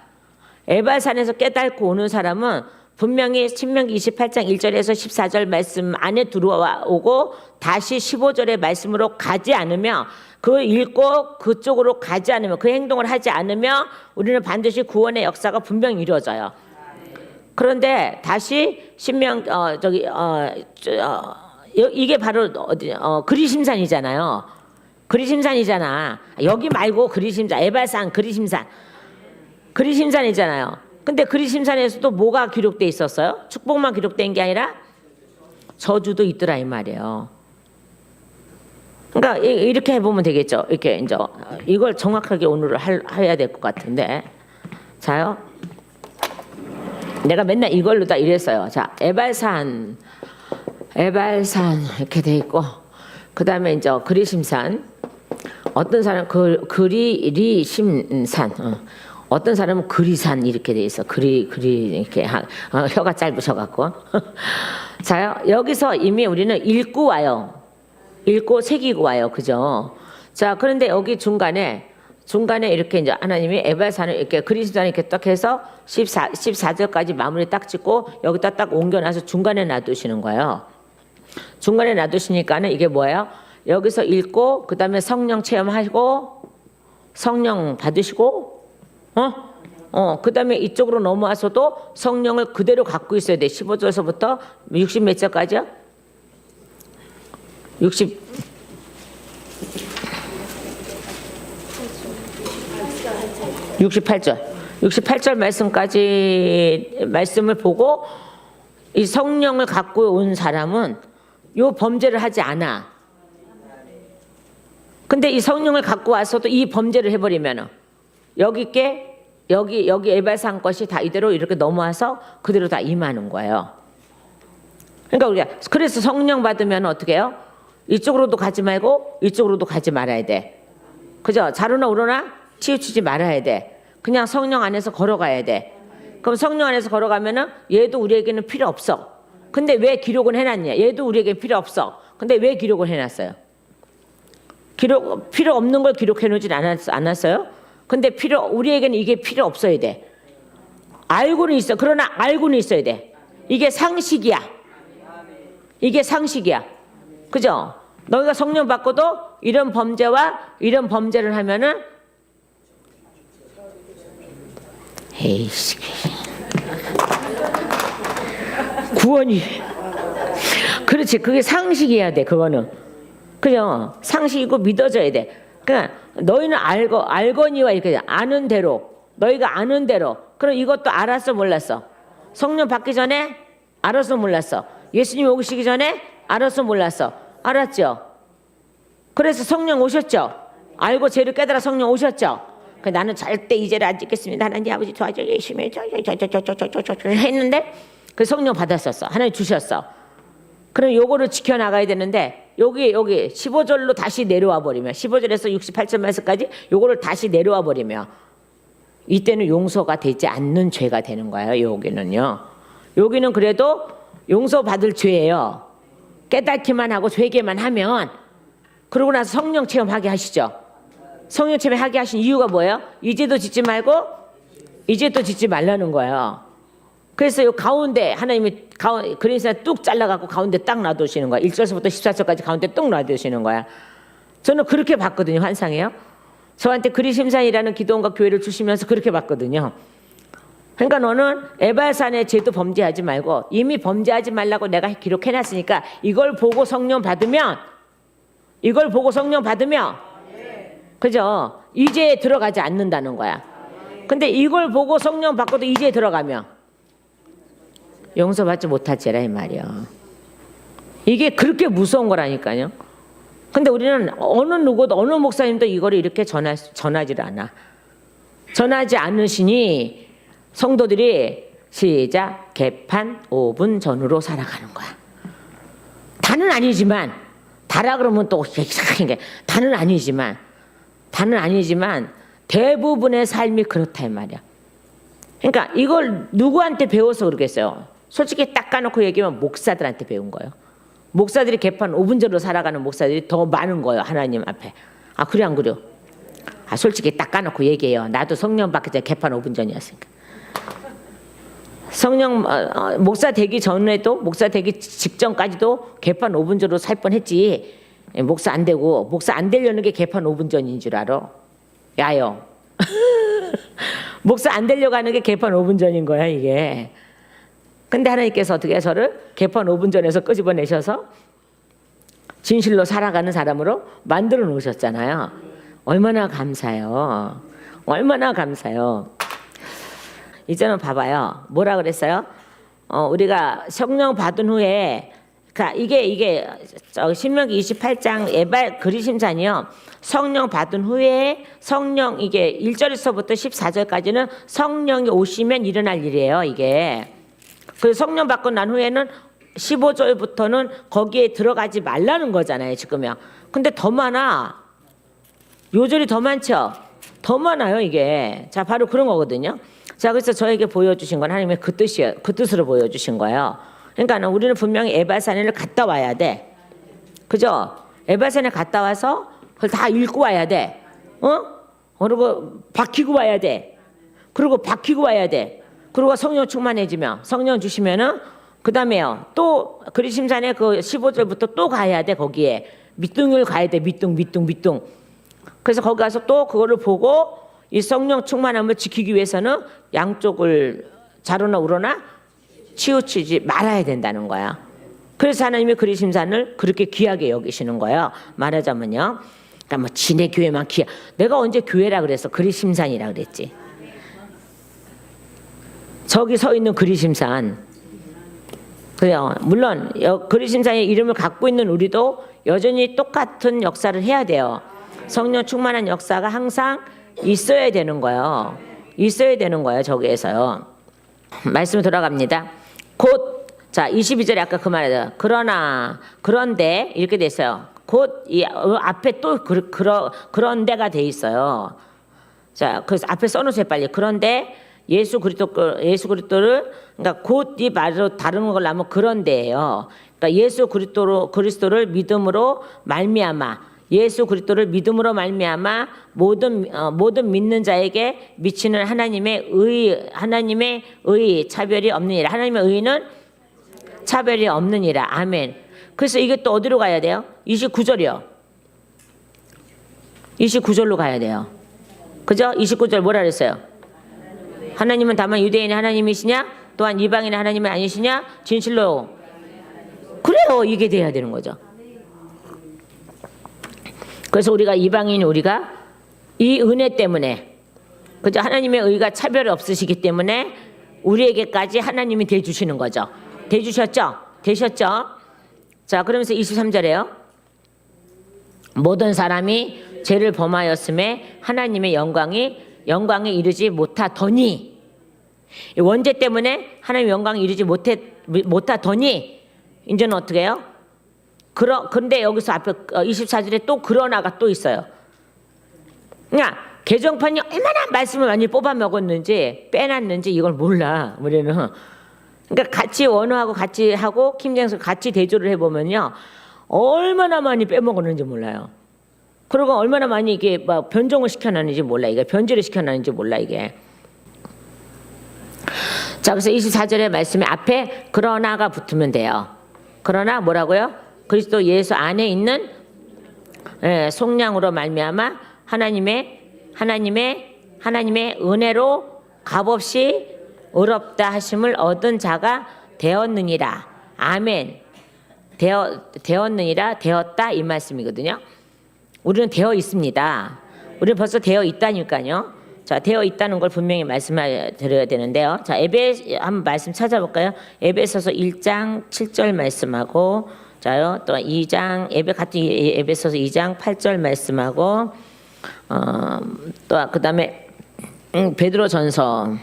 에발산에서 깨닫고 오는 사람은 분명히 신명기 28장 1절에서 14절 말씀 안에 들어오고 다시 15절의 말씀으로 가지 않으면 그걸 읽고 그쪽으로 가지 않으면 그 행동을 하지 않으면 우리는 반드시 구원의 역사가 분명히 이루어져요. 그런데 다시 이게 바로 그리심산이잖아요. 그리심산이잖아. 여기 말고 그리심산, 에발산 그리심산이잖아요. 근데 그리심산에서도 뭐가 기록돼 있었어요? 축복만 기록된 게 아니라 저주도 있더라 이 말이에요. 그러니까 이렇게 해보면 되겠죠. 이렇게 이제 이걸 정확하게 오늘 해야 될 것 같은데, 자요. 내가 맨날 이걸로 다 이랬어요. 자, 에발산 이렇게 돼 있고, 그 다음에 이제 그리심산. 어떤 사람 그리심산. 어떤 사람은 그리산 이렇게 돼 있어. 이렇게 혀가 짧으셔갖고. 자요. 여기서 이미 우리는 읽고 와요. 읽고 새기고 와요. 그죠? 자, 그런데 여기 중간에 이렇게 이제 하나님이 에발산을 이렇게 그리심산을 이렇게 딱 해서 14절까지 마무리 딱 짓고 여기다 딱 옮겨놔서 중간에 놔두시는 거예요. 중간에 놔두시니까는 이게 뭐예요? 여기서 읽고 그 다음에 성령 체험하시고 성령 받으시고 그 다음에 이쪽으로 넘어와서도 성령을 그대로 갖고 있어야 돼. 15절서부터 60 몇 절까지요? 68절 말씀까지 말씀을 보고 이 성령을 갖고 온 사람은 요 범죄를 하지 않아. 근데 이 성령을 갖고 와서도 이 범죄를 해버리면은 여기 에발산 것이 다 이대로 이렇게 넘어와서 그대로 다 임하는 거예요. 그러니까 우리가 그래서 성령 받으면 어떻게 해요? 이쪽으로도 가지 말고 이쪽으로도 가지 말아야 돼. 그죠? 자루나 우러나 치우치지 말아야 돼. 그냥 성령 안에서 걸어가야 돼. 그럼 성령 안에서 걸어가면은 얘도 우리에게는 필요 없어. 근데 왜 기록은 해놨냐? 얘도 우리에게 필요 없어. 근데 왜 기록을 해놨어요? 필요 없는 걸 기록해놓진 않았어요? 근데 우리에게는 이게 필요 없어야 돼. 알고는 있어. 그러나 알고는 있어야 돼. 이게 상식이야. 이게 상식이야. 그죠? 너희가 성령 받고도 이런 범죄와 이런 범죄를 하면은 에이씨 구원이 그렇지. 그게 상식이어야 돼. 그거는 그죠? 상식이고 믿어져야 돼. 그러니까 너희는 알거니와 이렇게 아는 대로 너희가 아는 대로. 그럼 이것도 알았어 몰랐어? 성령 받기 전에 알았어 몰랐어? 예수님 오시기 전에 알았어 몰랐어? 알았죠? 그래서 성령 오셨죠? 알고 죄를 깨달아 성령 오셨죠? 나는 절대 이 죄를 안 짓겠습니다. 하나님 아버지 도와줘 열심히 했는데 그 성령 받았었어. 하나님 주셨어. 그럼 요거를 지켜나가야 되는데 여기 15절로 다시 내려와 버리면 15절에서 68절 말씀까지 요거를 다시 내려와 버리면 이때는 용서가 되지 않는 죄가 되는 거예요. 여기는요. 여기는 그래도 용서받을 죄예요. 깨닫기만 하고 회개만 하면. 그러고 나서 성령 체험하게 하시죠. 성령 체험하게 하신 이유가 뭐예요? 이제도 짓지 말고 이제도 짓지 말라는 거예요. 그래서 요 가운데 하나님이 그래서 뚝 잘라갖고 가운데 딱 놔두시는 거야. 1절부터 14절까지 가운데 뚝 놔두시는 거야. 저는 그렇게 봤거든요. 환상이에요. 저한테 그리심산이라는 기도원과 교회를 주시면서 그렇게 봤거든요. 그러니까 너는 에발산의 죄도 범죄하지 말고 이미 범죄하지 말라고 내가 기록해놨으니까 이걸 보고 성령 받으면 그죠? 이제에 들어가지 않는다는 거야. 근데 이걸 보고 성령 받고도 이제에 들어가면 용서받지 못하지라 이 말이야. 이게 그렇게 무서운 거라니까요. 근데 우리는 어느 목사님도 이거를 이렇게 전하지를 않아. 전하지 않으시니 성도들이 시작 개판 5분 전으로 살아가는 거야. 다는 아니지만 다라 그러면 또 이상하게 다는 아니지만 대부분의 삶이 그렇다 이 말이야. 그러니까 이걸 누구한테 배워서 그러겠어요? 솔직히 딱 까놓고 얘기하면 목사들한테 배운 거예요. 목사들이 개판 5분 전으로 살아가는 목사들이 더 많은 거예요. 하나님 앞에. 아 그래 안 그래요? 아 솔직히 딱 까놓고 얘기해요. 나도 성령 받기 전에 개판 5분 전이었으니까. 성령 목사 되기 전에도 목사 되기 직전까지도 개판 5분 전으로 살 뻔했지. 목사 안 되려는 게 개판 5분 전인 줄 알아? 야요. 목사 안 되려고 하는 게 개판 5분 전인 거야 이게. 근데 하나님께서 어떻게 저를 개판 5분 전에서 끄집어내셔서 진실로 살아가는 사람으로 만들어 놓으셨잖아요. 얼마나 감사해요. 얼마나 감사해요. 이제는 봐봐요. 뭐라 그랬어요? 우리가 성령 받은 후에 이게 신명기 28장 에발 그리심산이요. 성령 받은 후에 성령 이게 1절에서부터 14절까지는 성령이 오시면 일어날 일이에요. 이게. 그래서 성령 받고 난 후에는 15절부터는 거기에 들어가지 말라는 거잖아요. 지금요. 근데 더 많아. 요절이 더 많죠. 더 많아요 이게. 자 바로 그런 거거든요. 자 그래서 저에게 보여주신 건 하나님의 그 뜻이에요. 그 뜻으로 보여주신 거예요. 그러니까 우리는 분명히 에발산을 갔다 와야 돼. 그죠? 에발산에 갔다 와서 그걸 다 읽고 와야 돼. 그리고 박히고 와야 돼. 그리고 박히고 와야 돼. 그리고 성령 충만해지면 성령 주시면은 그 다음에요. 또 그리심산에 그 15절부터 또 가야 돼. 거기에 밑둥을 가야 돼. 밑둥. 그래서 거기 가서 또 그거를 보고 이 성령 충만함을 지키기 위해서는 양쪽을 좌로나 우로나 치우치지 말아야 된다는 거야. 그래서 하나님이 그리심산을 그렇게 귀하게 여기시는 거예요. 말하자면요. 그러니까 뭐 지네 교회만 내가 언제 교회라 그래서 그리심산이라 그랬지. 저기 서 있는 그리심산. 그래요. 물론 그리심산의 이름을 갖고 있는 우리도 여전히 똑같은 역사를 해야 돼요. 성령 충만한 역사가 항상 있어야 되는 거예요. 있어야 되는 거예요. 저기에서요. 말씀 돌아갑니다. 곧 자, 22절에 아까 그 말이에요. 그러나 그런데 이렇게 돼 있어요. 곧 이 앞에 또 그런데가 돼 있어요. 자, 그래서 앞에 써놓으세요 빨리. 그런데 예수 그리스도를 그러니까 곧 이 말로 다루는 걸 하면 그런데예요. 그러니까 예수 그리스도를 믿음으로 말미암아 예수 그리스도를 믿음으로 말미암아 모든 믿는 자에게 미치는 하나님의 의 차별이 없느니라. 하나님의 의는 차별이 없느니라. 아멘. 그래서 이게 또 어디로 가야 돼요? 29절이요. 29절로 가야 돼요. 그죠? 29절 뭐라 그랬어요? 하나님은 다만 유대인의 하나님이시냐? 또한 이방인의 하나님은 아니시냐? 진실로. 그래요. 이게 돼야 되는 거죠. 그래서 우리가 이방인 우리가 이 은혜 때문에 그죠? 하나님의 의가 차별 없으시기 때문에 우리에게까지 하나님이 대주시는 거죠. 대주셨죠? 되셨죠? 자, 그러면서 23절에요. 모든 사람이 죄를 범하였음에 하나님의 영광에 이르지 못하더니 원죄 때문에 하나님의 영광에 이르지 못하더니 이제는 어떻게 해요? 근데 여기서 앞에 24절에 또 그러나가 또 있어요. 그냥 개정판이 얼마나 말씀을 많이 뽑아 먹었는지 빼놨는지 이걸 몰라 우리는. 그러니까 같이 원어하고 같이 하고 킹제임스 같이 대조를 해보면요 얼마나 많이 빼먹었는지 몰라요. 그리고 얼마나 많이 이게 막 변종을 시켜놨는지 몰라. 이게 변질을 시켜놨는지 몰라 이게. 자, 그래서 24절의 말씀에 앞에 그러나가 붙으면 돼요. 그러나 뭐라고요? 그리스도 예수 안에 있는 속량으로 말미암아 하나님의 은혜로 값없이 의롭다 하심을 얻은 자가 되었느니라. 아멘. 되었다 이 말씀이거든요. 우리는 되어 있습니다. 우리는 벌써 되어 있다니까요. 자, 되어 있다는 걸 분명히 말씀드려야 되는데요. 자, 한번 말씀 찾아볼까요? 에베소서 1장 7절 말씀하고 자요. 또 2장 에베소서 2장 8절 말씀하고 또 그다음에 베드로전서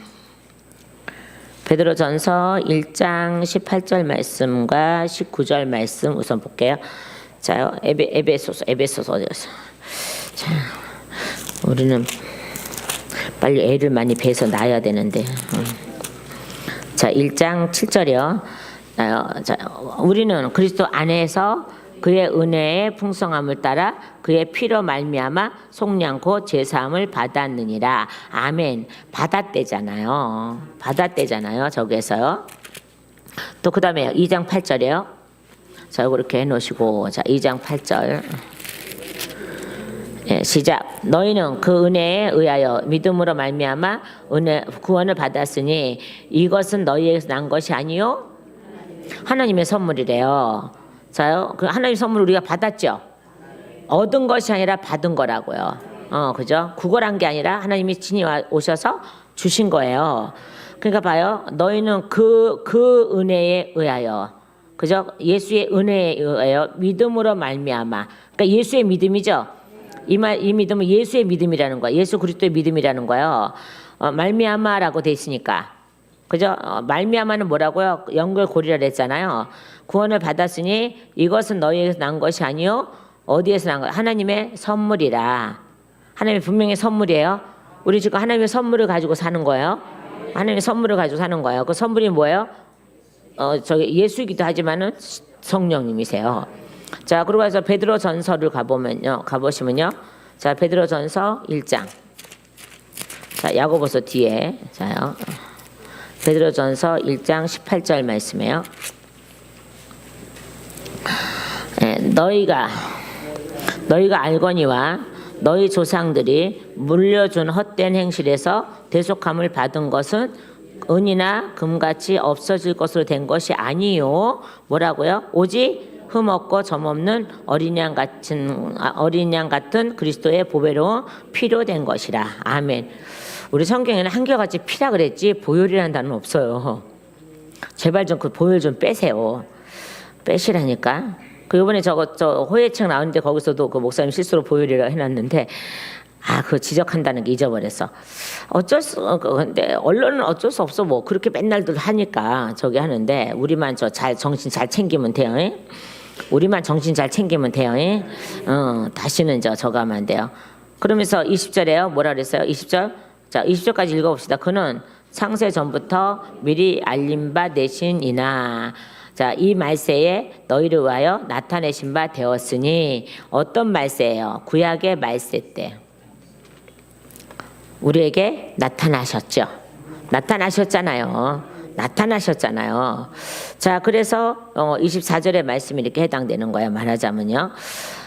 1장 18절 말씀과 19절 말씀 우선 볼게요. 자요. 에베소서 어디였어? 자, 우리는 빨리 애를 많이 배서 낳아야 되는데. 자, 1장 7절이요. 자, 우리는 그리스도 안에서 그의 은혜의 풍성함을 따라 그의 피로 말미암아 속량 곧 제사함을 받았느니라. 아멘. 받았대잖아요. 저기에서요. 또 그 다음에 2장 8절이에요. 자, 이렇게 해놓으시고 자 2장 8절 시작. 너희는 그 은혜에 의하여 믿음으로 말미암아 구원을 받았으니 이것은 너희에게서 난 것이 아니요 하나님의 선물이래요. 자요, 그 하나님의 선물 우리가 받았죠. 얻은 것이 아니라 받은 거라고요. 그죠? 구걸한 게 아니라 하나님이 친히 오셔서 주신 거예요. 그러니까 봐요. 너희는 그 은혜에 의하여, 그죠? 예수의 은혜에 의하여 믿음으로 말미암아. 그러니까 예수의 믿음이죠. 이 믿음은 예수의 믿음이라는 거예요. 예수 그리스도의 믿음이라는 거예요. 말미암아라고 돼 있으니까. 그죠? 말미암아는 뭐라고요? 연결고리라 했잖아요. 구원을 받았으니 이것은 너희에게서 난 것이 아니요 어디에서 난 거야? 하나님의 선물이라. 하나님의 분명히 선물이에요. 우리 지금 하나님의 선물을 가지고 사는 거예요. 하나님의 선물을 가지고 사는 거예요. 그 선물이 뭐예요? 저기 예수이기도 하지만은 성령님이세요. 자, 그러고 해서 베드로전서를 가보시면요. 자, 베드로전서 1장. 자, 야고보서 뒤에. 자요. 베드로전서 1장 18절 말씀이에요. 너희가 알거니와 너희 조상들이 물려준 헛된 행실에서 대속함을 받은 것은 은이나 금같이 없어질 것으로 된 것이 아니요. 뭐라고요? 오직 흠없고 점없는 어린 양 같은 그리스도의 보배로운 피로 된 것이라. 아멘. 우리 성경에는 한결같이 피라 그랬지 보혈이라는 단어는 없어요. 제발 좀 그 보혈 좀 빼세요. 빼시라니까. 그 이번에 저 호혜책 나오는데 거기서도 그 목사님 실수로 보혈이라고 해놨는데 그거 지적한다는 게 잊어버렸어. 근데 언론은 어쩔 수 없어. 뭐 그렇게 맨날들 하니까 저기 하는데 우리만 정신 잘 챙기면 돼요. 잉? 우리만 정신 잘 챙기면 돼요. 잉? 다시는 저거 하면 안 돼요. 그러면서 20절에요. 뭐라 그랬어요? 20절. 자, 20절까지 읽어봅시다. 그는 창세 전부터 미리 알림 바 되신이나. 자, 이 말세에 너희를 위하여 나타내신 바 되었으니. 어떤 말세예요? 구약의 말세 때 우리에게 나타나셨죠. 나타나셨잖아요. 자, 그래서 24절의 말씀이 이렇게 해당되는 거예요. 말하자면요.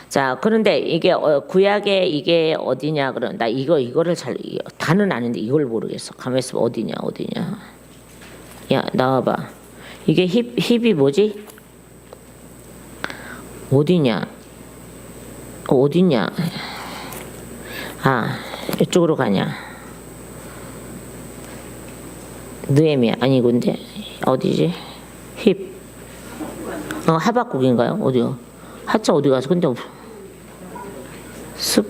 자, 그런데 이게 구약에 이게 어디냐 그런 나 이거를 다는 아는데 이걸 모르겠어. 가만히 있어. 어디냐. 야, 나와봐. 이게 힙이 뭐지? 어디냐? 이쪽으로 가냐? 느헤미야 아니고 근데 어디지? 힙. 하박국인가요? 어디요? 하자 어디 가서 근데 습.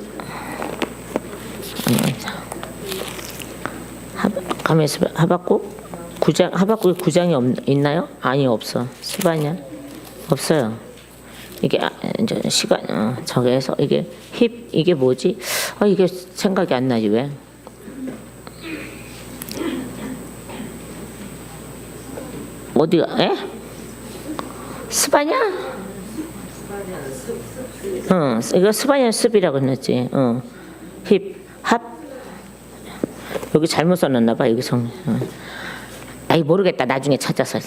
가면서 하박국 9장 하박국에 9장이 있나요? 아니 없어. 습아냐? 없어요. 이게 이제 시간 저기에서 이게 힙 이게 뭐지? 이게 생각이 안 나지 왜? 어디가? 스바냐? 이거 스바냐 습이라고 했지. 힙, 합. 여기 잘못 써놨나 봐. 여기 성. 모르겠다. 나중에 찾아서.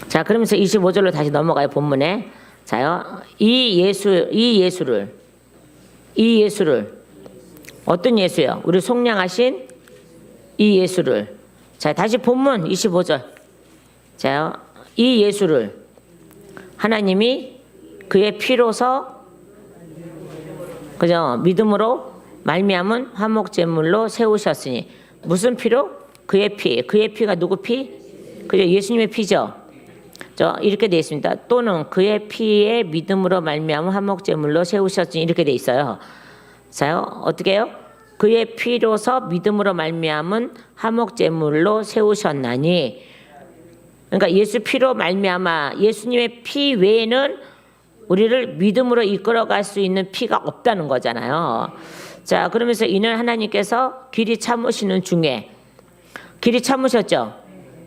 자, 그러면서 25절로 다시 넘어가요. 본문에. 자요. 이 예수를 어떤 예수요? 우리 속량하신 이 예수를. 자, 다시 본문 25절. 자, 이 예수를 하나님이 그의 피로서 그죠? 믿음으로 말미암은 화목제물로 세우셨으니 무슨 피로? 그의 피. 그의 피가 누구 피? 그죠? 예수님의 피죠. 이렇게 되어 있습니다. 또는 그의 피에 믿음으로 말미암은 화목제물로 세우셨으니 이렇게 되어 있어요. 자요, 어떻게 해요? 그의 피로서 믿음으로 말미암은 화목제물로 세우셨나니. 그러니까 예수 피로 말미암아 예수님의 피 외에는 우리를 믿음으로 이끌어갈 수 있는 피가 없다는 거잖아요. 자, 그러면서 이는 하나님께서 길이 참으시는 중에 길이 참으셨죠.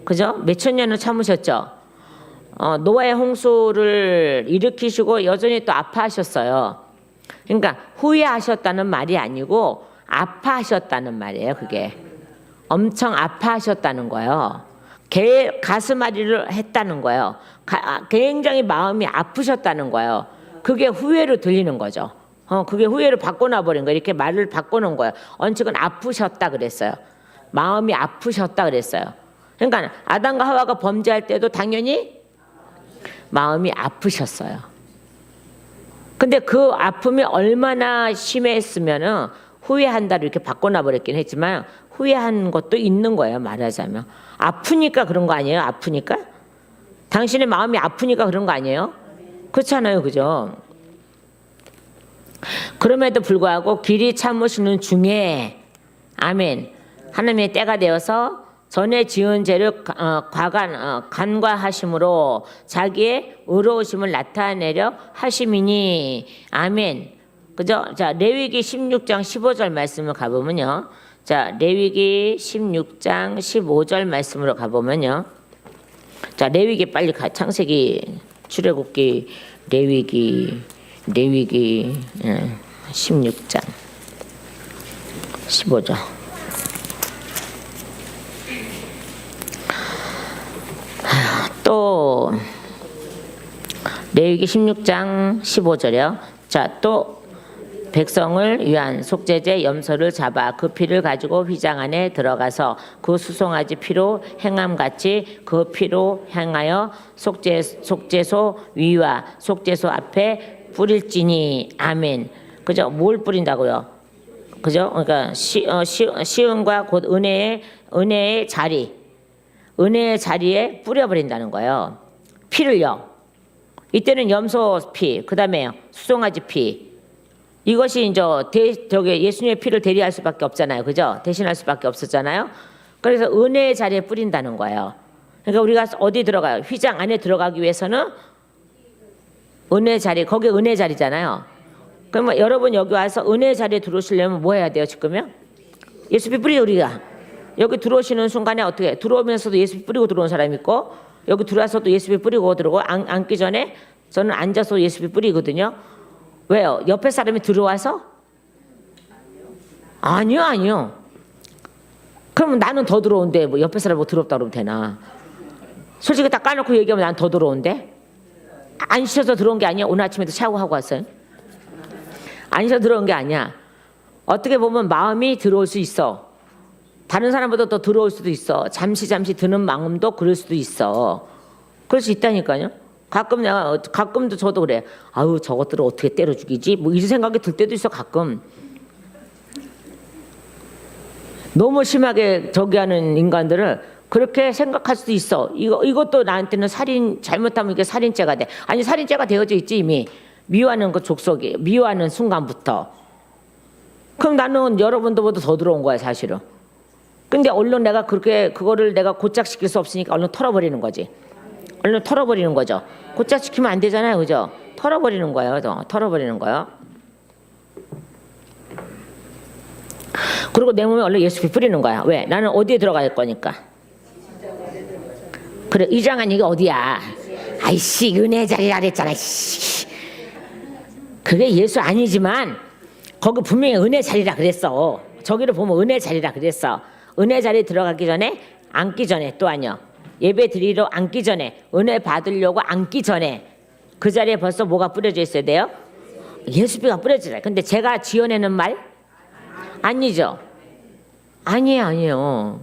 그죠? 몇천 년을 참으셨죠. 노아의 홍수를 일으키시고 여전히 또 아파하셨어요. 그러니까 후회하셨다는 말이 아니고 아파하셨다는 말이에요. 그게 엄청 아파하셨다는 거예요. 가슴앓이를 했다는 거예요. 굉장히 마음이 아프셨다는 거예요. 그게 후회로 들리는 거죠. 그게 후회로 바꿔놔버린 거예요. 이렇게 말을 바꿔놓은 거예요. 언측은 아프셨다 그랬어요. 마음이 아프셨다 그랬어요. 그러니까 아담과 하와가 범죄할 때도 당연히 마음이 아프셨어요. 근데 그 아픔이 얼마나 심했으면은 후회한다로 이렇게 바꿔놔버렸긴 했지만 후회한 것도 있는 거예요. 말하자면 아프니까 그런 거 아니에요? 아프니까? 당신의 마음이 아프니까 그런 거 아니에요? 그렇잖아요. 그죠? 그럼에도 불구하고 길이 참으시는 중에 아멘 하나님의 때가 되어서 전에 지은 죄를 간과하심으로 자기의 의로우심을 나타내려 하심이니 아멘. 그죠? 자, 레위기 16장 15절 말씀을 가보면요. 자, 레위기 16장 15절 말씀으로 가보면요. 자, 레위기 빨리 창세기, 출애굽기, 레위기 16장 15절. 또 레위기 16장 15절이요. 자, 또 백성을 위한 속죄제 염소를 잡아 그 피를 가지고 휘장 안에 들어가서 그 수송아지 피로 행함같이 그 피로 행하여 속죄소 위와 속죄소 앞에 뿌릴지니 아멘. 그죠? 뭘 뿌린다고요? 그죠? 그러니까 시은과 곧 은혜의 자리에 뿌려버린다는 거예요. 피를요. 이때는 염소 피, 그 다음에 수송아지 피. 이것이 이제 저기 예수님의 피를 대리할 수밖에 없잖아요. 그죠? 대신할 수밖에 없었잖아요. 그래서 은혜의 자리에 뿌린다는 거예요. 그러니까 우리가 어디 들어가요? 휘장 안에 들어가기 위해서는 은혜 자리, 거기 은혜 자리잖아요. 그러면 여러분 여기 와서 은혜 자리에 들어오시려면 뭐 해야 돼요? 지금요? 예수피 뿌리죠. 우리가 여기 들어오시는 순간에 어떻게 들어오면서도 예수피 뿌리고 들어온 사람이 있고, 여기 들어와서도 예수피 뿌리고 들어오고, 앉기 전에 저는 앉아서 예수피 뿌리거든요. 왜요? 옆에 사람이 들어와서? 아니요. 그럼 나는 더 들어온데 뭐 옆에 사람 뭐 더럽다 그러면 되나? 솔직히 다 까놓고 얘기하면 난 더 들어온데? 안 씻어서 들어온 게 아니야. 오늘 아침에도 샤워하고 왔어요. 안 씻어서 들어온 게 아니야. 어떻게 보면 마음이 들어올 수 있어. 다른 사람보다 더 들어올 수도 있어. 잠시 드는 마음도 그럴 수도 있어. 그럴 수 있다니까요. 가끔도 저도 그래. 아유, 저것들을 어떻게 때려 죽이지? 뭐 이런 생각이 들 때도 있어. 가끔. 너무 심하게 저기 하는 인간들을 그렇게 생각할 수도 있어. 이것도 나한테는 잘못하면 이게 살인죄가 돼. 아니, 살인죄가 되어져 있지, 이미. 미워하는 그 족속이, 미워하는 순간부터. 그럼 나는 여러분들보다 더 들어온 거야, 사실은. 근데 얼른 내가 그거를 내가 고착시킬 수 없으니까 얼른 털어버리는 거지. 얼른 털어버리는 거죠. 고착시키면 안 되잖아요, 그죠? 털어버리는 거예요, 털어버리는 거예요. 그리고 내 몸에 얼른 예수피 뿌리는 거야. 왜? 나는 어디에 들어갈 거니까. 그래, 이장한 이게 어디야? 아이씨, 은혜 자리라 그랬잖아. 씨. 그게 예수 아니지만 거기 분명히 은혜 자리라 그랬어. 저기를 보면 은혜 자리라 그랬어. 은혜 자리에 들어가기 전에, 앉기 전에, 또 아니요, 예배 드리러 앉기 전에, 은혜 받으려고 앉기 전에 그 자리에 벌써 뭐가 뿌려져 있어야 돼요? 예수피가 뿌려져요. 근데 제가 지어내는 말? 아니죠. 아니에요.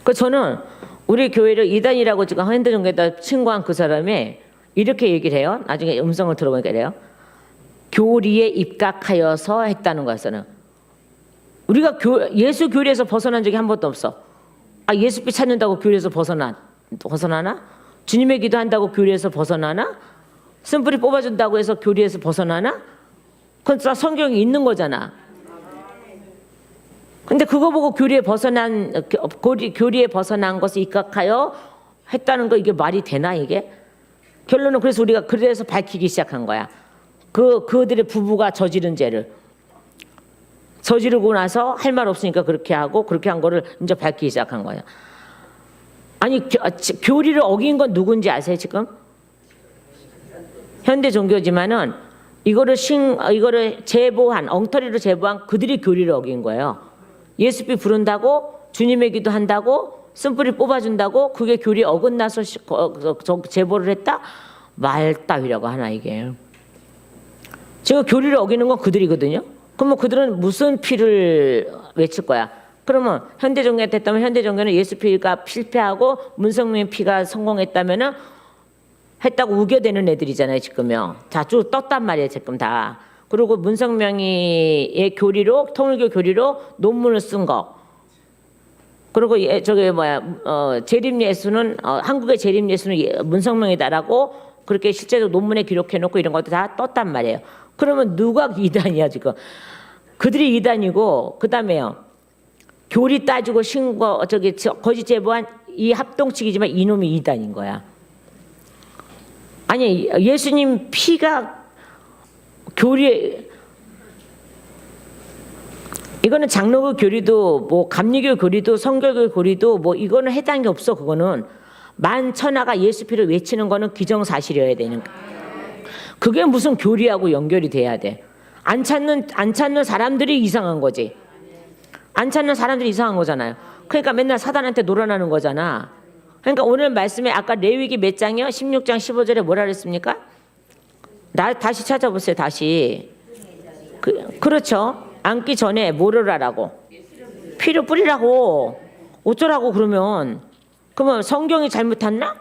그 저는 우리 교회를 이단이라고 지금 현대종교에다 친구한 그 사람이 이렇게 얘기를 해요. 나중에 음성을 들어보니까 그래요. 교리에 입각하여서 했다는 거였어요. 우리가 예수 교리에서 벗어난 적이 한 번도 없어. 예수빛 찾는다고 교리에서 벗어나나? 주님의 기도한다고 교리에서 벗어나나? 쓴뿌리 뽑아준다고 해서 교리에서 벗어나나? 그건 다 성경이 있는 거잖아. 근데 그거 보고 교리에 벗어난 것을 입각하여 했다는 거, 이게 말이 되나, 이게? 결론은 그래서 우리가 그래서 밝히기 시작한 거야. 그들의 부부가 저지른 죄를. 저지르고 나서 할 말 없으니까 그렇게 하고, 그렇게 한 거를 이제 밝히기 시작한 거예요. 아니, 교리를 어긴 건 누군지 아세요, 지금? 현대 종교지만은 이거를 엉터리로 제보한 그들이 교리를 어긴 거예요. 예수비 부른다고, 주님의 기도 한다고, 쓴뿌리 뽑아준다고, 그게 교리에 어긋나서 제보를 했다? 말 따위라고 하나, 이게. 지금 교리를 어기는 건 그들이거든요. 그러면 그들은 무슨 피를 외칠 거야? 그러면 현대종교가 됐다면 현대종교는 예수피가 실패하고 문성민 피가 성공했다면은 했다고 우겨대는 애들이잖아요, 지금요. 자, 쭉 떴단 말이에요, 지금 다. 그리고 문성명이의 교리로, 통일교 교리로 논문을 쓴 거. 그리고 재림예수는, 한국의 재림예수는 문성명이다라고 그렇게 실제로 논문에 기록해놓고 이런 것도 다 떴단 말이에요. 그러면 누가 이단이야, 지금? 그들이 이단이고, 그 다음에요, 교리 따지고 거짓 제보한 이 합동측이지만 이놈이 이단인 거야. 아니, 예수님 피가 교리에, 이거는 장로교 교리도 뭐 감리교 교리도 성결교 교리도 뭐 이거는 해당이 없어. 그거는 만천하가 예수 피를 외치는 거는 기정사실이어야 되는 거야. 그게 무슨 교리하고 연결이 돼야 돼. 안 찾는 사람들이 이상한 거지. 안 찾는 사람들이 이상한 거잖아요. 그러니까 맨날 사단한테 놀아나는 거잖아. 그러니까 오늘 말씀에 아까 레위기 몇 장이요? 16장 15절에 뭐라 그랬습니까? 다시 찾아보세요. 다시. 그렇죠. 앉기 전에 뭐를 하라고? 피를 뿌리라고. 어쩌라고 그러면 성경이 잘못했나?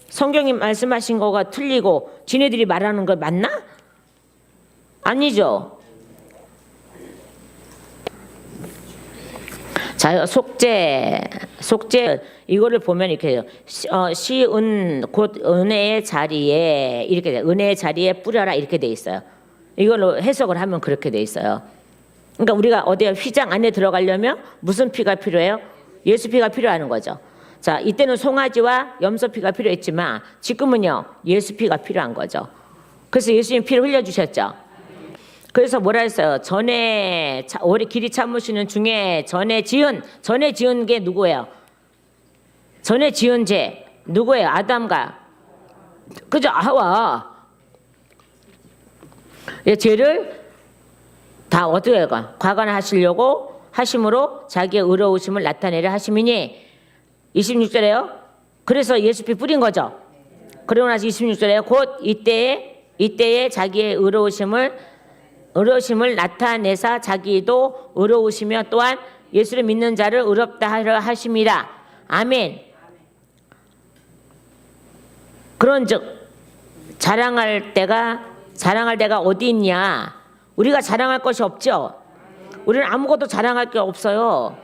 성경이 말씀하신 거가 틀리고 지네들이 말하는 거 맞나? 아니죠. 자, 속죄 이거를 보면 이렇게 해요. 시은 곧 은혜의 자리에 이렇게 돼. 은혜의 자리에 뿌려라 이렇게 돼 있어요. 이걸로 해석을 하면 그렇게 돼 있어요. 그러니까 우리가 어디에 휘장 안에 들어가려면 무슨 피가 필요해요? 예수 피가 필요하는 거죠. 자, 이때는 송아지와 염소 피가 필요했지만 지금은요 예수 피가 필요한 거죠. 그래서 예수님 피를 흘려주셨죠. 그래서 뭐라 했어요? 전에 오래 길이 참으시는 중에 전에 지은 게 누구예요? 전에 지은 죄 누구예요? 아담과 그죠? 하와. 죄를 다 어떻게 할까? 과관하시려고 하심으로 자기의 의로우심을 나타내려 하심이니 26절에요. 그래서 예수피 뿌린 거죠. 그러고 나서 26절에요. 곧 이때에 자기의 의로우심을 나타내사 자기도 의로우시며 또한 예수를 믿는 자를 의롭다 하려 하심이라. 아멘. 그런즉 자랑할 데가 어디 있냐? 우리가 자랑할 것이 없죠. 우리는 아무것도 자랑할 게 없어요.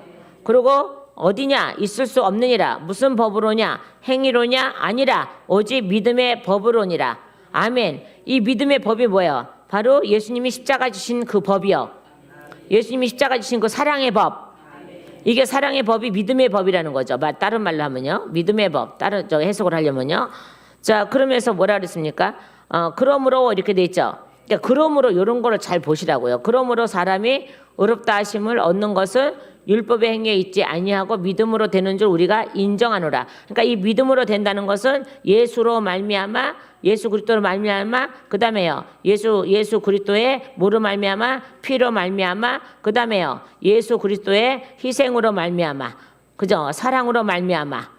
그리고 어디냐? 있을 수 없느니라. 무슨 법으로냐? 행위로냐? 아니라 오직 믿음의 법으로니라. 아멘. 이 믿음의 법이 뭐예요? 바로 예수님이 십자가 지신 그 법이요. 예수님이 십자가 지신 그 사랑의 법. 이게 사랑의 법이 믿음의 법이라는 거죠. 다른 말로 하면요. 믿음의 법. 다른 해석을 하려면요. 자, 그러면서 뭐라 그랬습니까? 그러므로 이렇게 돼 있죠. 그러니까 그러므로 이런 거를 잘 보시라고요. 그러므로 사람이 의롭다 하심을 얻는 것은 율법의 행위에 있지 아니하고 믿음으로 되는 줄 우리가 인정하노라. 그러니까 이 믿음으로 된다는 것은 예수로 말미암아 예수 그리스도로 말미암아 그다음에요. 예수 그리스도의 뭐로 말미암아 피로 말미암아 그다음에요. 예수 그리스도의 희생으로 말미암아 그죠? 사랑으로 말미암아.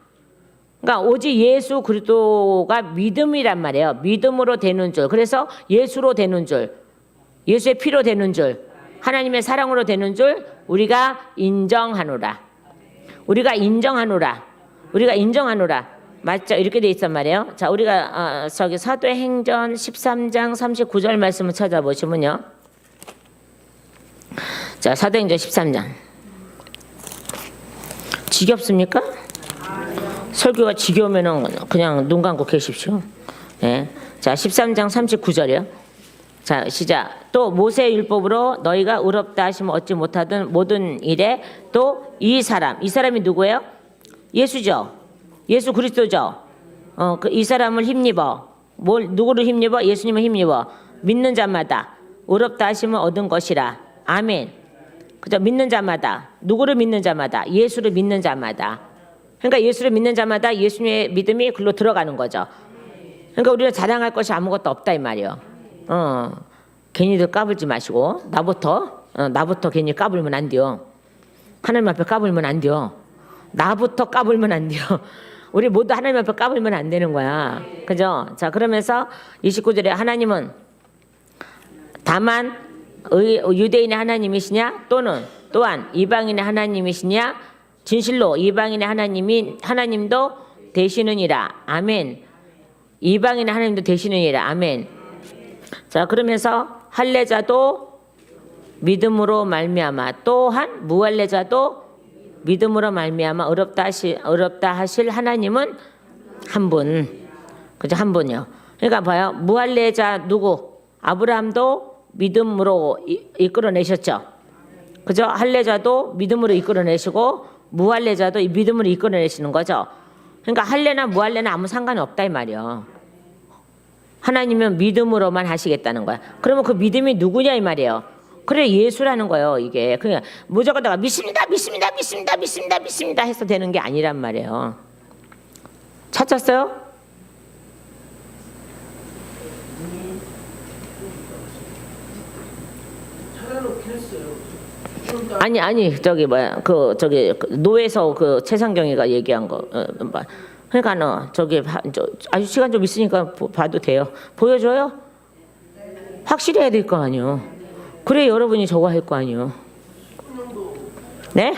그러니까 오직 예수 그리스도가 믿음이란 말이에요. 믿음으로 되는 줄. 그래서 예수로 되는 줄. 예수의 피로 되는 줄. 하나님의 사랑으로 되는 줄 우리가 인정하노라. 우리가 인정하노라. 맞죠? 이렇게 돼 있단 말이에요. 자, 우리가 사도행전 13장 39절 말씀을 찾아보시면요. 자, 사도행전 13장. 지겹습니까? 설교가 지겨우면은 그냥 눈 감고 계십시오. 네. 자, 13장 39절이요. 자, 시작. 또 모세의 율법으로 너희가 의롭다 하시면 얻지 못하던 모든 일에 또 이 사람이 누구예요? 예수죠. 예수 그리스도죠. 이 사람을 힘입어. 누구를 힘입어? 예수님을 힘입어. 믿는 자마다 의롭다 하시면 얻은 것이라. 아멘. 그죠? 믿는 자마다. 누구를 믿는 자마다? 예수를 믿는 자마다. 그러니까 예수를 믿는 자마다 예수님의 믿음이 글로 들어가는 거죠. 그러니까 우리는 자랑할 것이 아무것도 없다 이 말이에요. 괜히들 까불지 마시고 나부터 괜히 까불면 안 돼요. 하나님 앞에 까불면 안 돼요. 나부터 까불면 안 돼요. 우리 모두 하나님 앞에 까불면 안 되는 거야. 그죠? 자, 그러면서 29절에 하나님은 다만 유대인의 하나님이시냐 또한 이방인의 하나님이시냐 진실로 이방인의 하나님도 되시느니라. 아멘. 이방인의 하나님도 되시느니라. 아멘. 자, 그러면서 할례자도 믿음으로 말미암아 또한 무할례자도 믿음으로 말미암아 의롭다 하실 하나님은 한 분. 그죠? 한 분이요. 그러니까 봐요. 무할례자 누구? 아브라함도 믿음으로 이끌어내셨죠. 그죠? 할례자도 믿음으로 이끌어내시고 무할례자도 믿음으로 이끌어내시는 거죠. 그러니까 할례나 무할례나 아무 상관이 없다 이 말이요. 하나님은 믿음으로만 하시겠다는 거야. 그러면 그 믿음이 누구냐 이 말이에요. 그래 예수라는 거예요. 이게 그냥 무조건 내가 믿습니다 해서 되는 게 아니란 말이에요. 찾았어요? 찾아놓긴 했어요. 아니 저기 노에서 그 최상경이가 얘기한 거. 그러니까 아주 시간 좀 있으니까 봐도 돼요. 보여줘요? 확실히 해야 될 거 아니요. 그래 여러분이 저거 할 거 아니요. 네?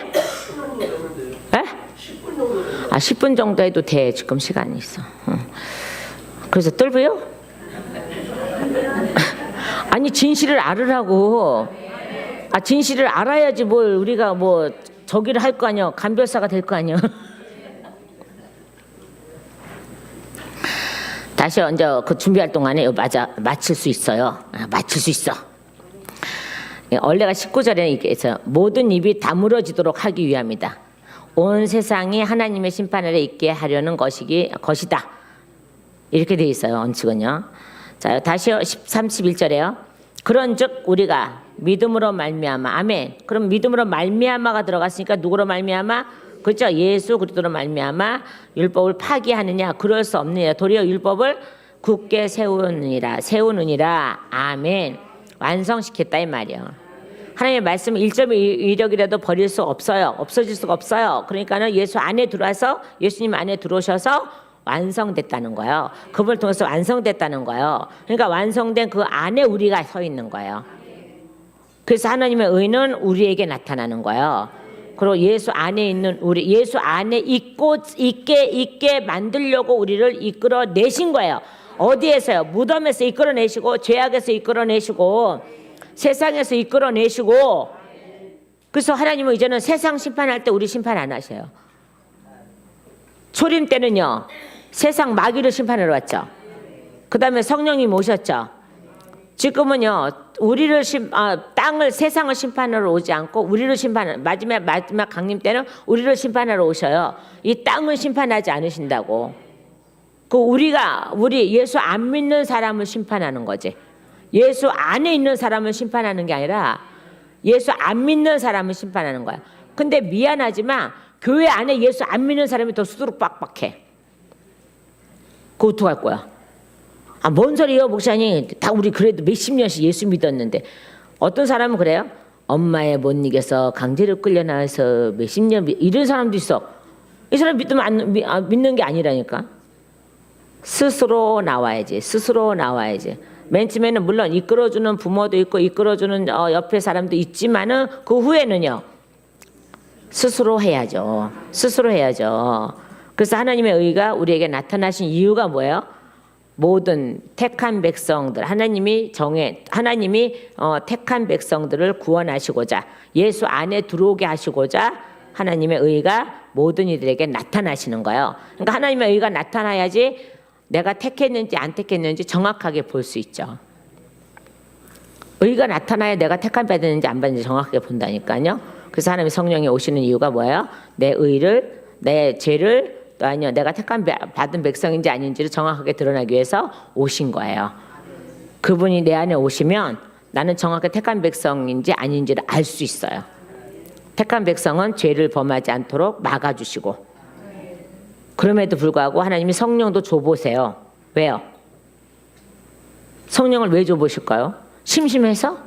10분 정도 해도 돼. 지금 시간이 있어. 그래서 뜰부요? 아니 진실을 알으라고. 진실을 알아야지 뭘 우리가 뭐 저기를 할 거 아니요. 간별사가 될 거 아니요. 다시 이제 그 준비할 동안에 맞힐 수 있어요. 맞힐 수 있어. 원래가 19절에 이렇게 해서 모든 입이 다물어지도록 하기 위함이다. 온 세상이 하나님의 심판 아래 있게 하려는 것이다. 이렇게 돼 있어요. 원칙은요. 자, 다시 31절에요. 그런즉 우리가 믿음으로 말미암아 아멘. 그럼 믿음으로 말미암아가 들어갔으니까 누구로 말미암아? 그렇죠. 예수 그리스도로 말미암아 율법을 파기하느냐? 그럴 수 없느냐. 도리어 율법을 굳게 세우느니라. 아멘. 완성시켰다 이 말이에요. 하나님의 말씀 1.1력이라도 버릴 수 없어요. 없어질 수가 없어요. 그러니까는 예수 안에 들어와서 예수님 안에 들어오셔서 완성됐다는 거예요. 그분을 통해서 완성됐다는 거예요. 그러니까 완성된 그 안에 우리가 서 있는 거예요. 그래서 하나님의 의는 우리에게 나타나는 거예요. 그리고 예수 안에 있는 우리, 예수 안에 있게 만들려고 우리를 이끌어내신 거예요. 어디에서요? 무덤에서 이끌어내시고, 죄악에서 이끌어내시고, 세상에서 이끌어내시고. 그래서 하나님은 이제는 세상 심판할 때 우리 심판 안 하셔요. 초림 때는요, 세상 마귀를 심판하러 왔죠. 그 다음에 성령님 오셨죠. 지금은요, 땅을, 세상을 심판하러 오지 않고, 우리를 마지막 강림 때는 우리를 심판하러 오셔요. 이 땅을 심판하지 않으신다고. 우리 예수 안 믿는 사람을 심판하는 거지. 예수 안에 있는 사람을 심판하는 게 아니라, 예수 안 믿는 사람을 심판하는 거야. 근데 미안하지만, 교회 안에 예수 안 믿는 사람이 더 수두룩 빡빡해. 그거 어떡할 거야? 뭔 소리예요, 목사님? 다 우리 그래도 몇십 년씩 예수 믿었는데. 어떤 사람은 그래요? 엄마에 못 이겨서 강제로 끌려 나와서 몇십 년 이런 사람도 있어. 이 사람 믿는 게 아니라니까. 스스로 나와야지. 맨 처음에는 물론 이끌어주는 부모도 있고 이끌어주는 옆에 사람도 있지만은 그 후에는요. 스스로 해야죠. 그래서 하나님의 의가 우리에게 나타나신 이유가 뭐예요? 모든 택한 백성들, 하나님이 택한 백성들을 구원하시고자, 예수 안에 들어오게 하시고자 하나님의 의가 모든 이들에게 나타나시는 거예요. 그러니까 하나님의 의가 나타나야지 내가 택했는지 안 택했는지 정확하게 볼 수 있죠. 의가 나타나야 내가 택함 받았는지 안 받았는지 정확하게 본다니까요. 그래서 하나님의 성령이 오시는 이유가 뭐예요? 내 의를, 내 죄를, 또 아니요, 내가 택함 받은 백성인지 아닌지를 정확하게 드러나기 위해서 오신 거예요. 그분이 내 안에 오시면 나는 정확하게 택한 백성인지 아닌지를 알 수 있어요. 택한 백성은 죄를 범하지 않도록 막아주시고, 그럼에도 불구하고 하나님이 성령도 줘보세요. 왜요? 성령을 왜 줘보실까요? 심심해서?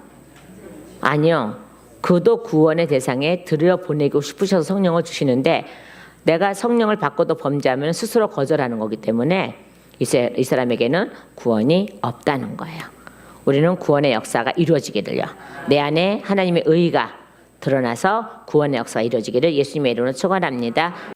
아니요. 그도 구원의 대상에 들여보내고 싶으셔서 성령을 주시는데, 내가 성령을 받고도 범죄하면 스스로 거절하는 거기 때문에 이 사람에게는 구원이 없다는 거예요. 우리는 구원의 역사가 이루어지기를요. 내 안에 하나님의 의가 드러나서 구원의 역사가 이루어지기를 예수님의 이름으로 축원합니다.